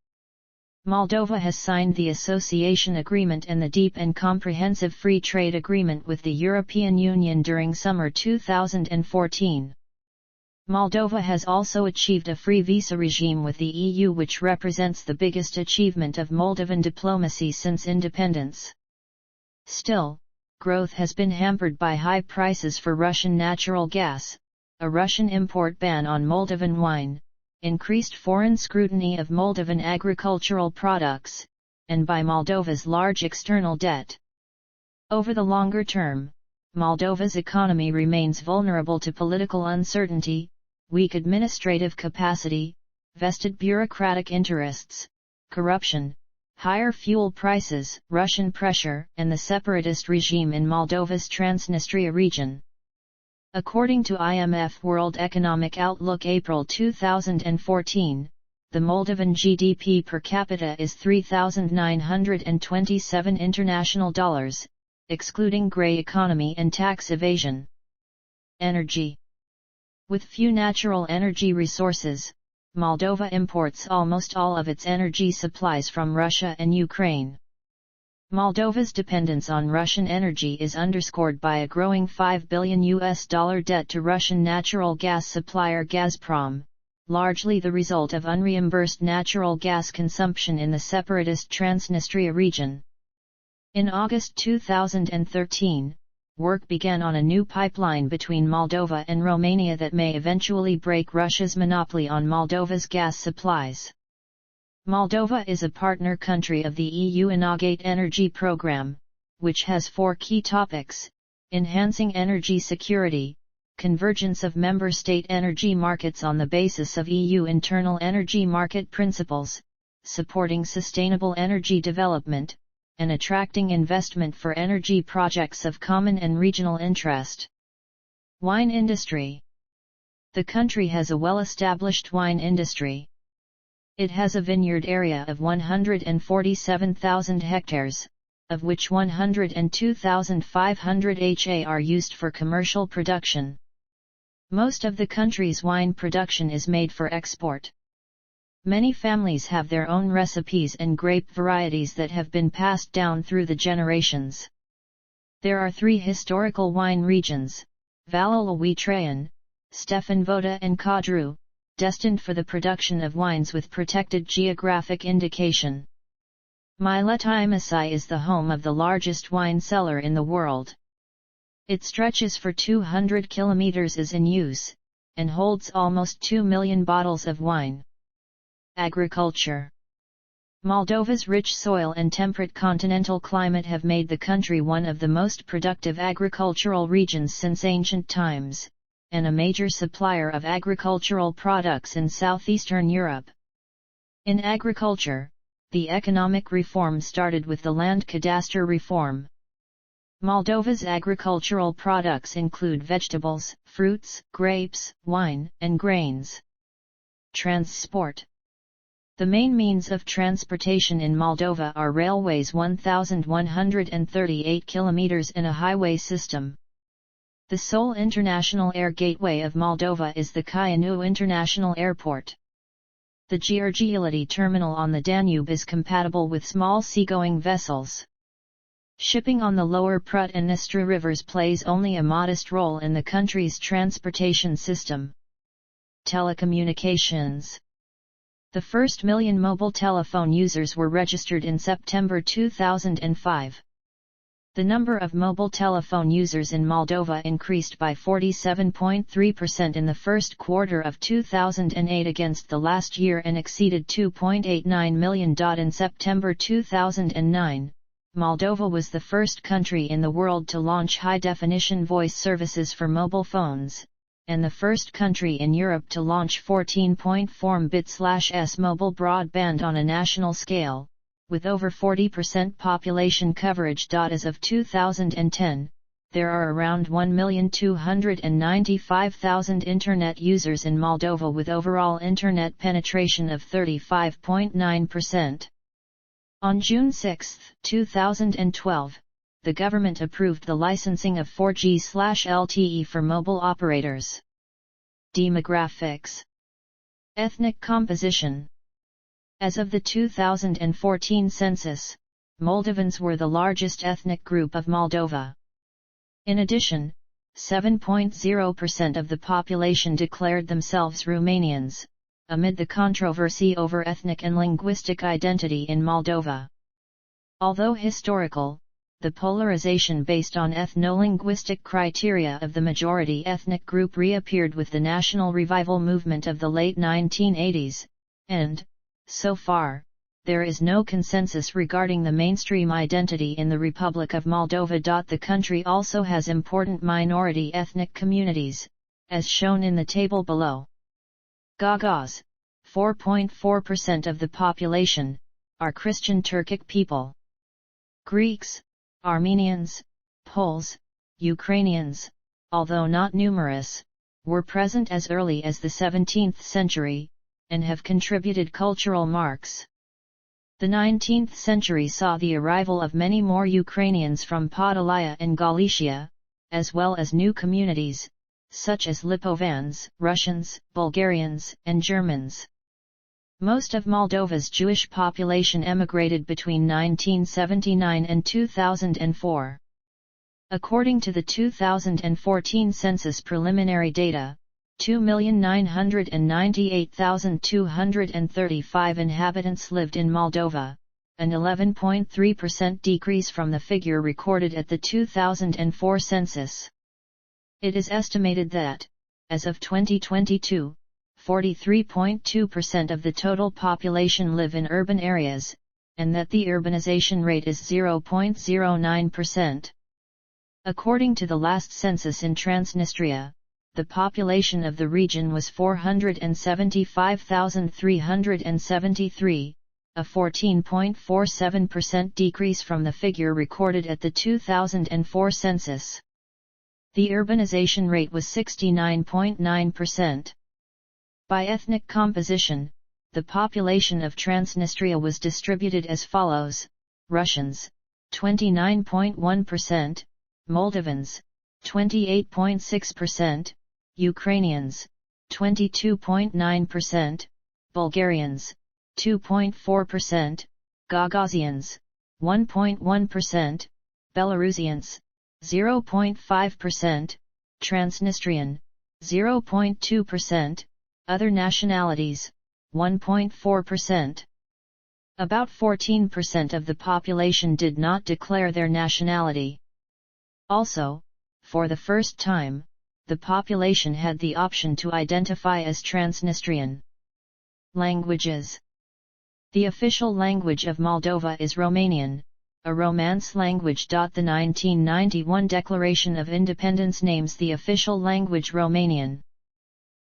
Moldova has signed the Association Agreement and the Deep and Comprehensive Free Trade Agreement with the European Union during summer 2014. Moldova has also achieved a free visa regime with the EU, which represents the biggest achievement of Moldovan diplomacy since independence. Still, growth has been hampered by high prices for Russian natural gas, a Russian import ban on Moldovan wine, increased foreign scrutiny of Moldovan agricultural products, and by Moldova's large external debt. Over the longer term, Moldova's economy remains vulnerable to political uncertainty, weak administrative capacity, vested bureaucratic interests, corruption, higher fuel prices, Russian pressure, and the separatist regime in Moldova's Transnistria region. According to IMF World Economic Outlook April 2014, the Moldovan GDP per capita is $3,927 international dollars, excluding grey economy and tax evasion. Energy. With few natural energy resources, Moldova imports almost all of its energy supplies from Russia and Ukraine. Moldova's dependence on Russian energy is underscored by a growing $5 billion debt to Russian natural gas supplier Gazprom, largely the result of unreimbursed natural gas consumption in the separatist Transnistria region. In August 2013, work began on a new pipeline between Moldova and Romania that may eventually break Russia's monopoly on Moldova's gas supplies. Moldova is a partner country of the EU Inaugate Energy Programme, which has 4 key topics: enhancing energy security, convergence of member state energy markets on the basis of EU internal energy market principles, supporting sustainable energy development, and attracting investment for energy projects of common and regional interest. Wine industry. The country has a well-established wine industry. It has a vineyard area of 147,000 hectares, of which 102,500 ha are used for commercial production. Most of the country's wine production is made for export. Many families have their own recipes and grape varieties that have been passed down through the generations. There are 3 historical wine regions: Valul Traian, Stefan Voda and Codru, destined for the production of wines with protected geographic indication. Miletimasi is the home of the largest wine cellar in the world. It stretches for 200 kilometers, is in use, and holds almost 2 million bottles of wine. Agriculture. Moldova's rich soil and temperate continental climate have made the country one of the most productive agricultural regions since ancient times, and a major supplier of agricultural products in southeastern Europe. In agriculture, the economic reform started with the land cadastre reform. Moldova's agricultural products include vegetables, fruits, grapes, wine, and grains. Transport. The main means of transportation in Moldova are railways, 1,138 kilometers, and a highway system. The sole international air gateway of Moldova is the Chisinau International Airport. The Gheorghe terminal on the Danube is compatible with small seagoing vessels. Shipping on the lower Prut and Dnestr rivers plays only a modest role in the country's transportation system. Telecommunications. The first million mobile telephone users were registered in September 2005. The number of mobile telephone users in Moldova increased by 47.3% in the first quarter of 2008 against the last year and exceeded 2.89 million. In September 2009, Moldova was the first country in the world to launch high-definition voice services for mobile phones, and the first country in Europe to launch 14.4 Mbit/s mobile broadband on a national scale, with over 40% population coverage. As of 2010, there are around 1,295,000 Internet users in Moldova with overall Internet penetration of 35.9%. On June 6, 2012, the government approved the licensing of 4G/LTE for mobile operators. Demographics. Ethnic composition. As of the 2014 census, Moldovans were the largest ethnic group of Moldova. In addition, 7.0% of the population declared themselves Romanians, amid the controversy over ethnic and linguistic identity in Moldova. Although historical, the polarization based on ethno-linguistic criteria of the majority ethnic group reappeared with the national revival movement of the late 1980s, and, so far, there is no consensus regarding the mainstream identity in the Republic of Moldova. The country also has important minority ethnic communities, as shown in the table below. Gagauz, 4.4% of the population, are Christian Turkic people. Greeks, Armenians, Poles, Ukrainians, although not numerous, were present as early as the 17th century, and have contributed cultural marks. The 19th century saw the arrival of many more Ukrainians from Podolia and Galicia, as well as new communities, such as Lipovans, Russians, Bulgarians, and Germans. Most of Moldova's Jewish population emigrated between 1979 and 2004. According to the 2014 census preliminary data, 2,998,235 inhabitants lived in Moldova, an 11.3% decrease from the figure recorded at the 2004 census. It is estimated that, as of 2022, 43.2% of the total population live in urban areas, and that the urbanization rate is 0.09%. According to the last census in Transnistria, the population of the region was 475,373, a 14.47% decrease from the figure recorded at the 2004 census. The urbanization rate was 69.9%. By ethnic composition, the population of Transnistria was distributed as follows: Russians, 29.1%, Moldovans, 28.6%, Ukrainians, 22.9%, Bulgarians, 2.4%, Gagauzans, 1.1%, Belarusians, 0.5%, Transnistrian, 0.2%, other nationalities, 1.4%. About 14% of the population did not declare their nationality. Also, for the first time, the population had the option to identify as Transnistrian. Languages. The official language of Moldova is Romanian, a Romance language. The 1991 Declaration of Independence names the official language Romanian.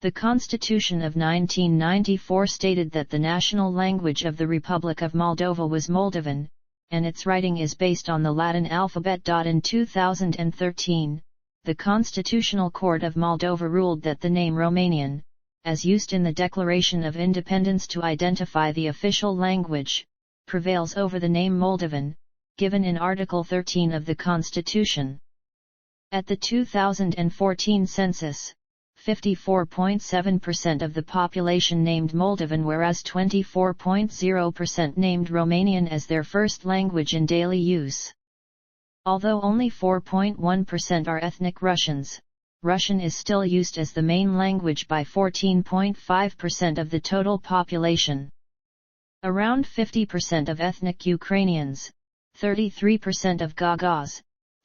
The Constitution of 1994 stated that the national language of the Republic of Moldova was Moldovan, and its writing is based on the Latin alphabet. In 2013, the Constitutional Court of Moldova ruled that the name Romanian, as used in the Declaration of Independence to identify the official language, prevails over the name Moldovan, given in Article 13 of the Constitution. At the 2014 census, 54.7% of the population named Moldovan, whereas 24.0% named Romanian as their first language in daily use. Although only 4.1% are ethnic Russians, Russian is still used as the main language by 14.5% of the total population. Around 50% of ethnic Ukrainians, 33% of Gagauz,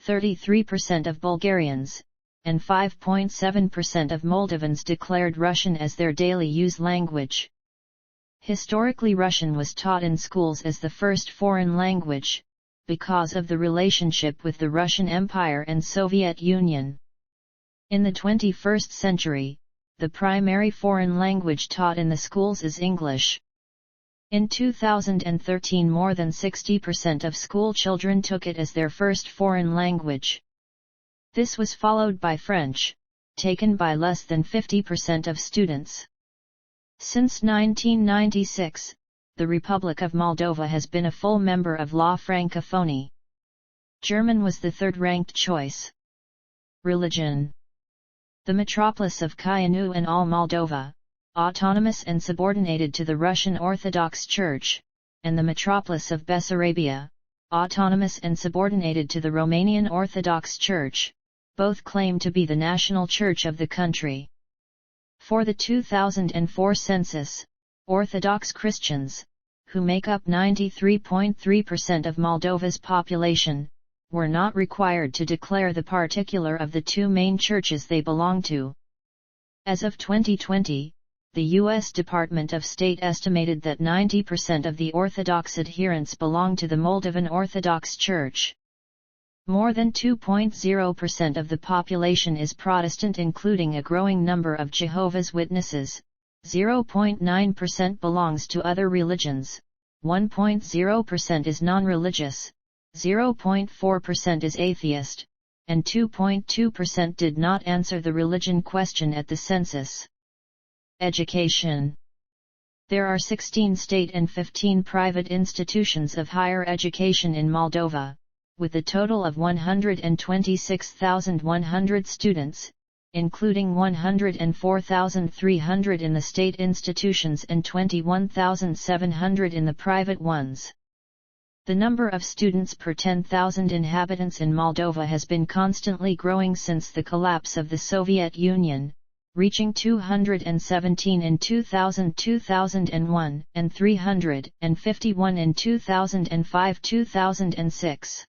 33% of Bulgarians, and 5.7% of Moldovans declared Russian as their daily use language. Historically, Russian was taught in schools as the first foreign language, because of the relationship with the Russian Empire and Soviet Union. In the 21st century, the primary foreign language taught in the schools is English. In 2013, more than 60% of school children took it as their first foreign language. This was followed by French, taken by less than 50% of students. Since 1996, the Republic of Moldova has been a full member of La Francophonie. German was the third-ranked choice. Religion. The metropolis of Chisinau and all Moldova, autonomous and subordinated to the Russian Orthodox Church, and the metropolis of Bessarabia, autonomous and subordinated to the Romanian Orthodox Church, both claim to be the national church of the country. For the 2004 census, Orthodox Christians, who make up 93.3% of Moldova's population, were not required to declare the particular of the two main churches they belong to. As of 2020, the U.S. Department of State estimated that 90% of the Orthodox adherents belong to the Moldovan Orthodox Church. More than 2.0% of the population is Protestant, including a growing number of Jehovah's Witnesses. 0.9% belongs to other religions, 1.0% is non-religious, 0.4% is atheist, and 2.2% did not answer the religion question at the census. Education. There are 16 state and 15 private institutions of higher education in Moldova, with a total of 126,100 students, including 104,300 in the state institutions and 21,700 in the private ones. The number of students per 10,000 inhabitants in Moldova has been constantly growing since the collapse of the Soviet Union, reaching 217 in 2000-2001, and 351 in 2005-2006.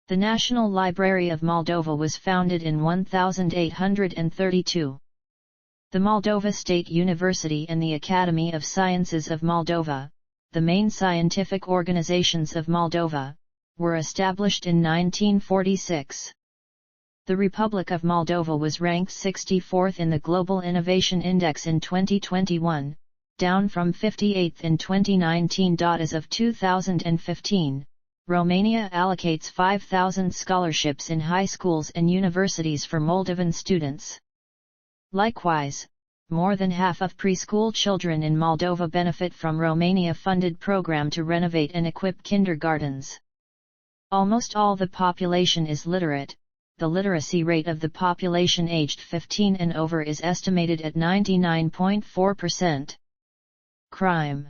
The National Library of Moldova was founded in 1832. The Moldova State University and the Academy of Sciences of Moldova, the main scientific organizations of Moldova, were established in 1946. The Republic of Moldova was ranked 64th in the Global Innovation Index in 2021, down from 58th in 2019. As of 2015, Romania allocates 5,000 scholarships in high schools and universities for Moldovan students. Likewise, more than half of preschool children in Moldova benefit from Romania-funded program to renovate and equip kindergartens. Almost all the population is literate. The literacy rate of the population aged 15 and over is estimated at 99.4%. Crime.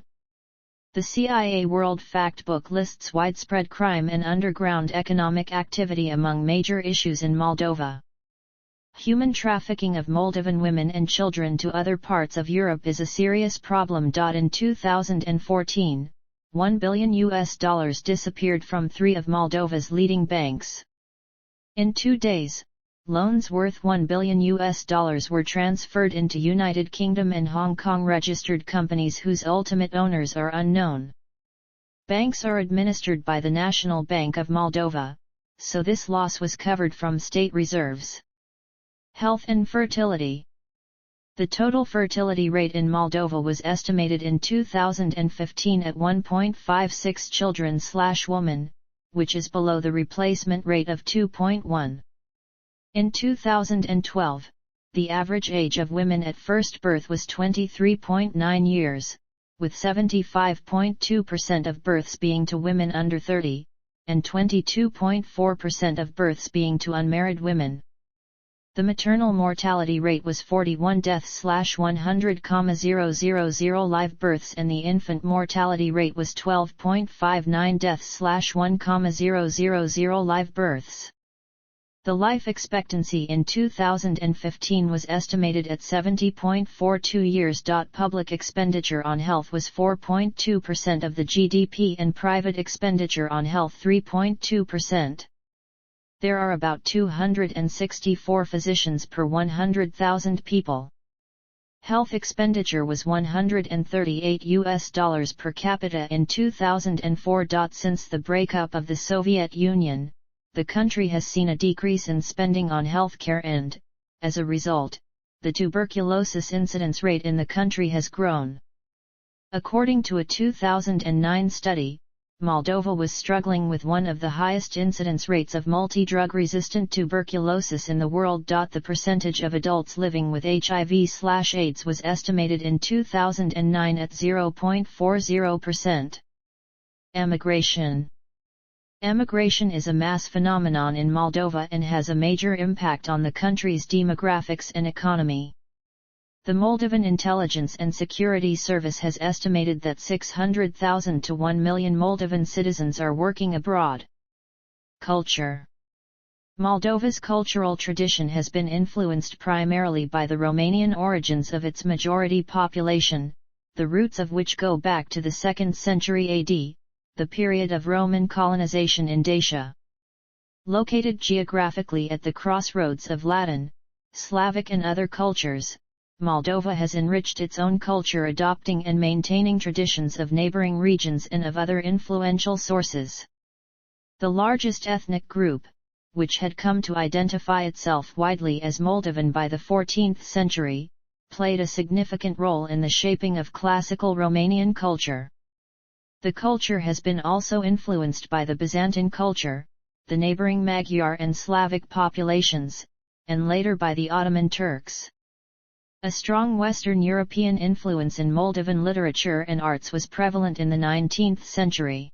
The CIA World Factbook lists widespread crime and underground economic activity among major issues in Moldova. Human trafficking of Moldovan women and children to other parts of Europe is a serious problem. In 2014, $1 billion disappeared from 3 of Moldova's leading banks. In 2 days, loans worth $1 billion were transferred into United Kingdom and Hong Kong registered companies whose ultimate owners are unknown. Banks are administered by the National Bank of Moldova, so this loss was covered from state reserves. Health and fertility. The total fertility rate in Moldova was estimated in 2015 at 1.56 children/woman, which is below the replacement rate of 2.1. In 2012, the average age of women at first birth was 23.9 years, with 75.2% of births being to women under 30, and 22.4% of births being to unmarried women. The maternal mortality rate was 41 deaths/100,000 live births and the infant mortality rate was 12.59 deaths/1,000 live births. The life expectancy in 2015 was estimated at 70.42 years. Public expenditure on health was 4.2% of the GDP and private expenditure on health 3.2%. There are about 264 physicians per 100,000 people. Health expenditure was $138 per capita in 2004. Since the breakup of the Soviet Union, the country has seen a decrease in spending on healthcare and, as a result, the tuberculosis incidence rate in the country has grown. According to a 2009 study, Moldova was struggling with one of the highest incidence rates of multi-drug-resistant tuberculosis in the world. The percentage of adults living with HIV/AIDS was estimated in 2009 at 0.40%. Emigration. Emigration is a mass phenomenon in Moldova and has a major impact on the country's demographics and economy. The Moldovan Intelligence and Security Service has estimated that 600,000 to 1 million Moldovan citizens are working abroad. Culture. Moldova's cultural tradition has been influenced primarily by the Romanian origins of its majority population, the roots of which go back to the 2nd century AD, the period of Roman colonization in Dacia. Located geographically at the crossroads of Latin, Slavic and other cultures, Moldova has enriched its own culture, adopting and maintaining traditions of neighboring regions and of other influential sources. The largest ethnic group, which had come to identify itself widely as Moldovan by the 14th century, played a significant role in the shaping of classical Romanian culture. The culture has been also influenced by the Byzantine culture, the neighboring Magyar and Slavic populations, and later by the Ottoman Turks. A strong Western European influence in Moldovan literature and arts was prevalent in the 19th century.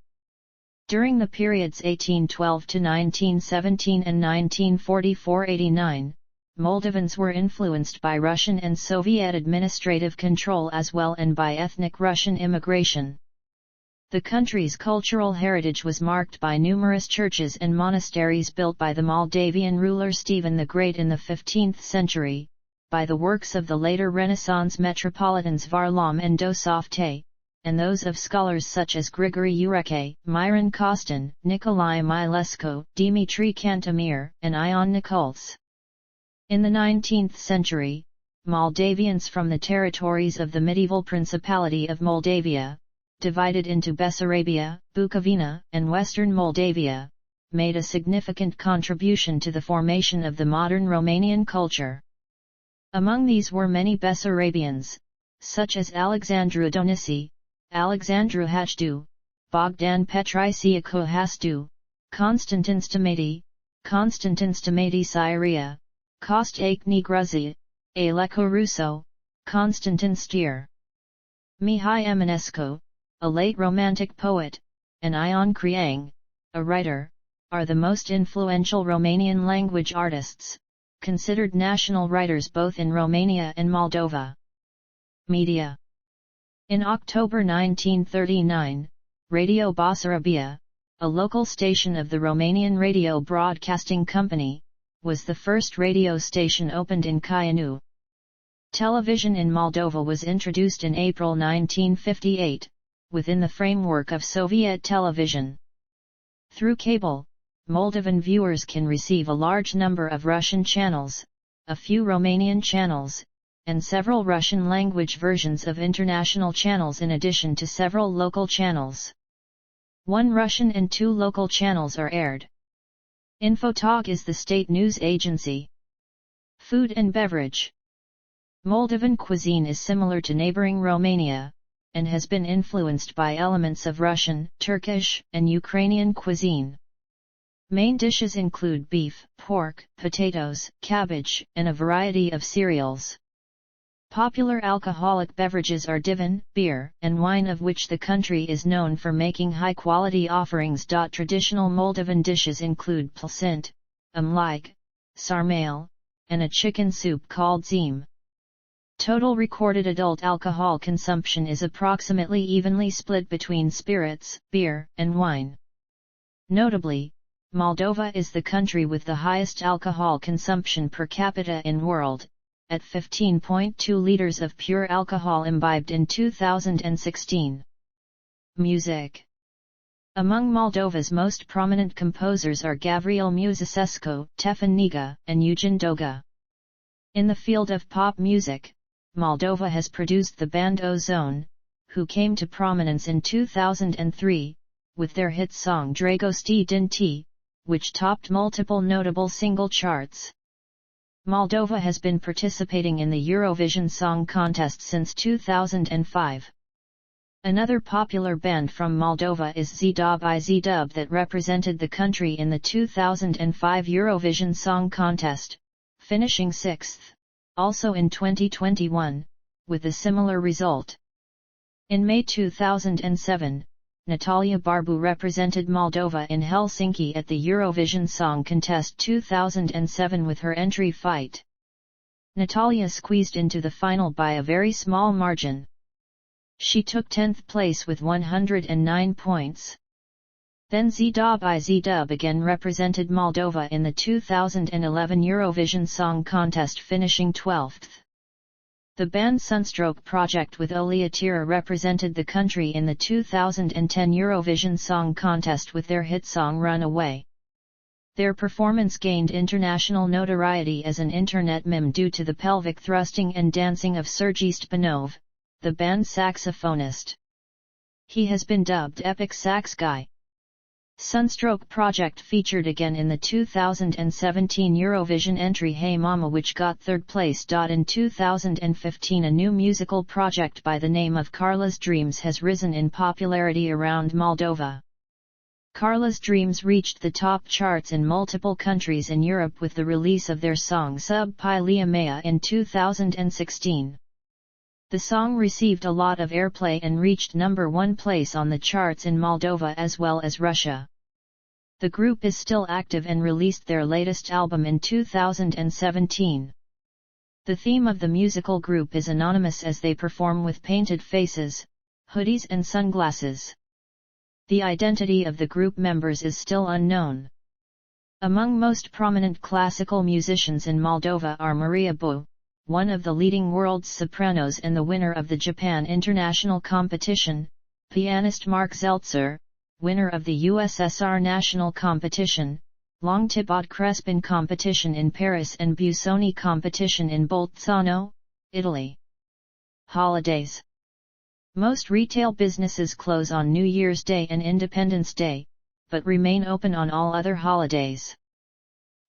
During the periods 1812 to 1917 and 1944–89, Moldovans were influenced by Russian and Soviet administrative control as well and by ethnic Russian immigration. The country's cultural heritage was marked by numerous churches and monasteries built by the Moldavian ruler Stephen the Great in the 15th century, by the works of the later Renaissance metropolitans Varlam and Dosofte, and those of scholars such as Grigory Ureche, Myron Costin, Nicolae Milescu, Dimitri Cantemir, and Ion Nicolts. In the 19th century, Moldavians from the territories of the medieval Principality of Moldavia, divided into Bessarabia, Bukovina, and Western Moldavia, made a significant contribution to the formation of the modern Romanian culture. Among these were many Bessarabians, such as Alexandru Donisi, Alexandru Hachdu, Bogdan Petriciacu Hastu, Constantin Stamati, Constantin Stamati Syria, Costache Negruzi, Aleco Russo, Constantin Stier. Mihai Eminescu, a late Romantic poet, and Ion Creang, a writer, are the most influential Romanian language artists, considered national writers both in Romania and Moldova. Media. In October 1939, Radio Basarabia, a local station of the Romanian Radio Broadcasting Company, was the first radio station opened in Chișinău. Television in Moldova was introduced in April 1958, within the framework of Soviet television. Through cable, Moldovan viewers can receive a large number of Russian channels, a few Romanian channels, and several Russian-language versions of international channels in addition to several local channels. 1 Russian and 2 local channels are aired. Infotog is the state news agency. Food and beverage. Moldovan cuisine is similar to neighboring Romania, and has been influenced by elements of Russian, Turkish, and Ukrainian cuisine. Main dishes include beef, pork, potatoes, cabbage, and a variety of cereals. Popular alcoholic beverages are divin, beer, and wine, of which the country is known for making high-quality offerings. Traditional Moldovan dishes include plsint, mlike, sarmale, and a chicken soup called zim. Total recorded adult alcohol consumption is approximately evenly split between spirits, beer, and wine. Notably, Moldova is the country with the highest alcohol consumption per capita in world, at 15.2 liters of pure alcohol imbibed in 2016. Music. Among Moldova's most prominent composers are Gavril Musicescu, Tefan Niga, and Eugen Doga. In the field of pop music, Moldova has produced the band Ozone, who came to prominence in 2003, with their hit song Dragosti Din Ti, which topped multiple notable single charts. Moldova has been participating in the Eurovision Song Contest since 2005. Another popular band from Moldova is Zdub that represented the country in the 2005 Eurovision Song Contest, finishing 6th, also in 2021, with a similar result. In May 2007, Natalia Barbu represented Moldova in Helsinki at the Eurovision Song Contest 2007 with her entry fight. Natalia squeezed into the final by a very small margin. She took 10th place with 109 points. Then Zdub again represented Moldova in the 2011 Eurovision Song Contest, finishing 12th. The band Sunstroke Project with Olia Tira represented the country in the 2010 Eurovision Song Contest with their hit song Run Away. Their performance gained international notoriety as an internet meme due to the pelvic thrusting and dancing of Sergei Stepanov, the band's saxophonist. He has been dubbed Epic Sax Guy. Sunstroke Project featured again in the 2017 Eurovision entry Hey Mama, which got 3rd place. In 2015 a new musical project by the name of Carla's Dreams has risen in popularity around Moldova. Carla's Dreams reached the top charts in multiple countries in Europe with the release of their song Sub Pilia Mea in 2016. The song received a lot of airplay and reached number 1 place on the charts in Moldova as well as Russia. The group is still active and released their latest album in 2017. The theme of the musical group is anonymous as they perform with painted faces, hoodies and sunglasses. The identity of the group members is still unknown. Among most prominent classical musicians in Moldova are Maria Bo, one of the leading world's sopranos and the winner of the Japan International Competition, pianist Mark Zeltzer, winner of the USSR National Competition, Longtipod Crespin Competition in Paris and Busoni Competition in Bolzano, Italy. Holidays. Most retail businesses close on New Year's Day and Independence Day, but remain open on all other holidays.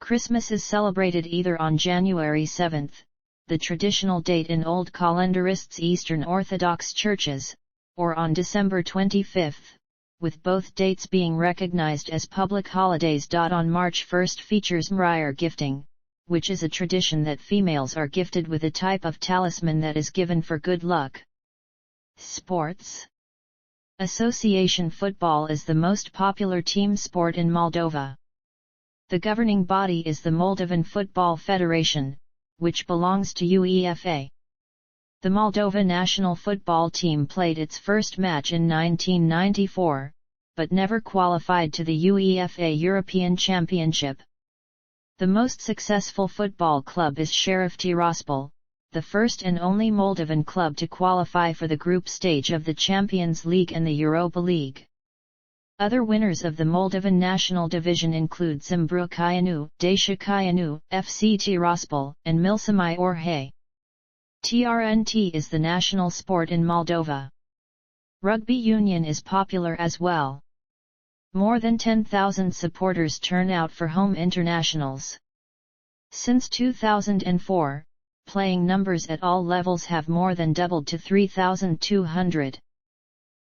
Christmas is celebrated either on January 7th, the traditional date in Old Calendarists' Eastern Orthodox churches, or on December 25th, with both dates being recognized as public holidays. On March 1st features Mrier gifting, which is a tradition that females are gifted with a type of talisman that is given for good luck. Sports. Association football is the most popular team sport in Moldova. The governing body is the Moldovan Football Federation, which belongs to UEFA. The Moldova national football team played its first match in 1994, but never qualified to the UEFA European Championship. The most successful football club is Sheriff Tiraspol, the first and only Moldovan club to qualify for the group stage of the Champions League and the Europa League. Other winners of the Moldovan national division include Zimbru Caianu, Dacia Caianu, FC Tiraspol, and Milsami Orhei. TRNT is the national sport in Moldova. Rugby union is popular as well. More than 10,000 supporters turn out for home internationals. Since 2004, playing numbers at all levels have more than doubled to 3,200.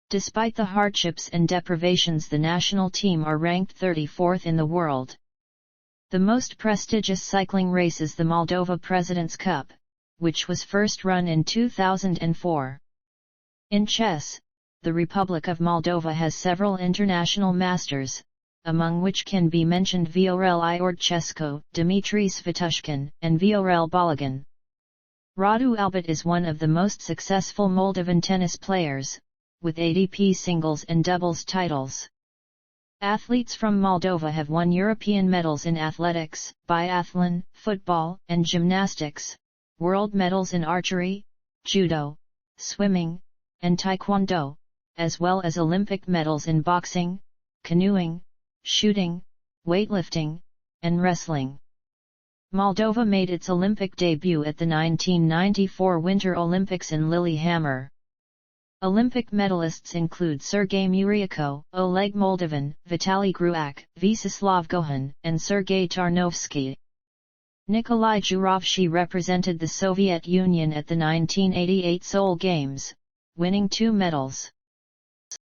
Despite the hardships and deprivations, the national team are ranked 34th in the world. The most prestigious cycling race is the Moldova President's Cup, which was first run in 2004. In chess, the Republic of Moldova has several international masters, among which can be mentioned Viorel Iorchescu, Dmitry Svitushkin, and Viorel Balagan. Radu Albert is one of the most successful Moldovan tennis players, with ATP singles and doubles titles. Athletes from Moldova have won European medals in athletics, biathlon, football, and gymnastics, world medals in archery, judo, swimming, and taekwondo, as well as Olympic medals in boxing, canoeing, shooting, weightlifting, and wrestling. Moldova made its Olympic debut at the 1994 Winter Olympics in Lillehammer. Olympic medalists include Sergei Muriaco, Oleg Moldovan, Vitaly Gruak, Vyacheslav Gohan, and Sergei Tarnovsky. Nikolai Jurovsky represented the Soviet Union at the 1988 Seoul Games, winning 2 medals.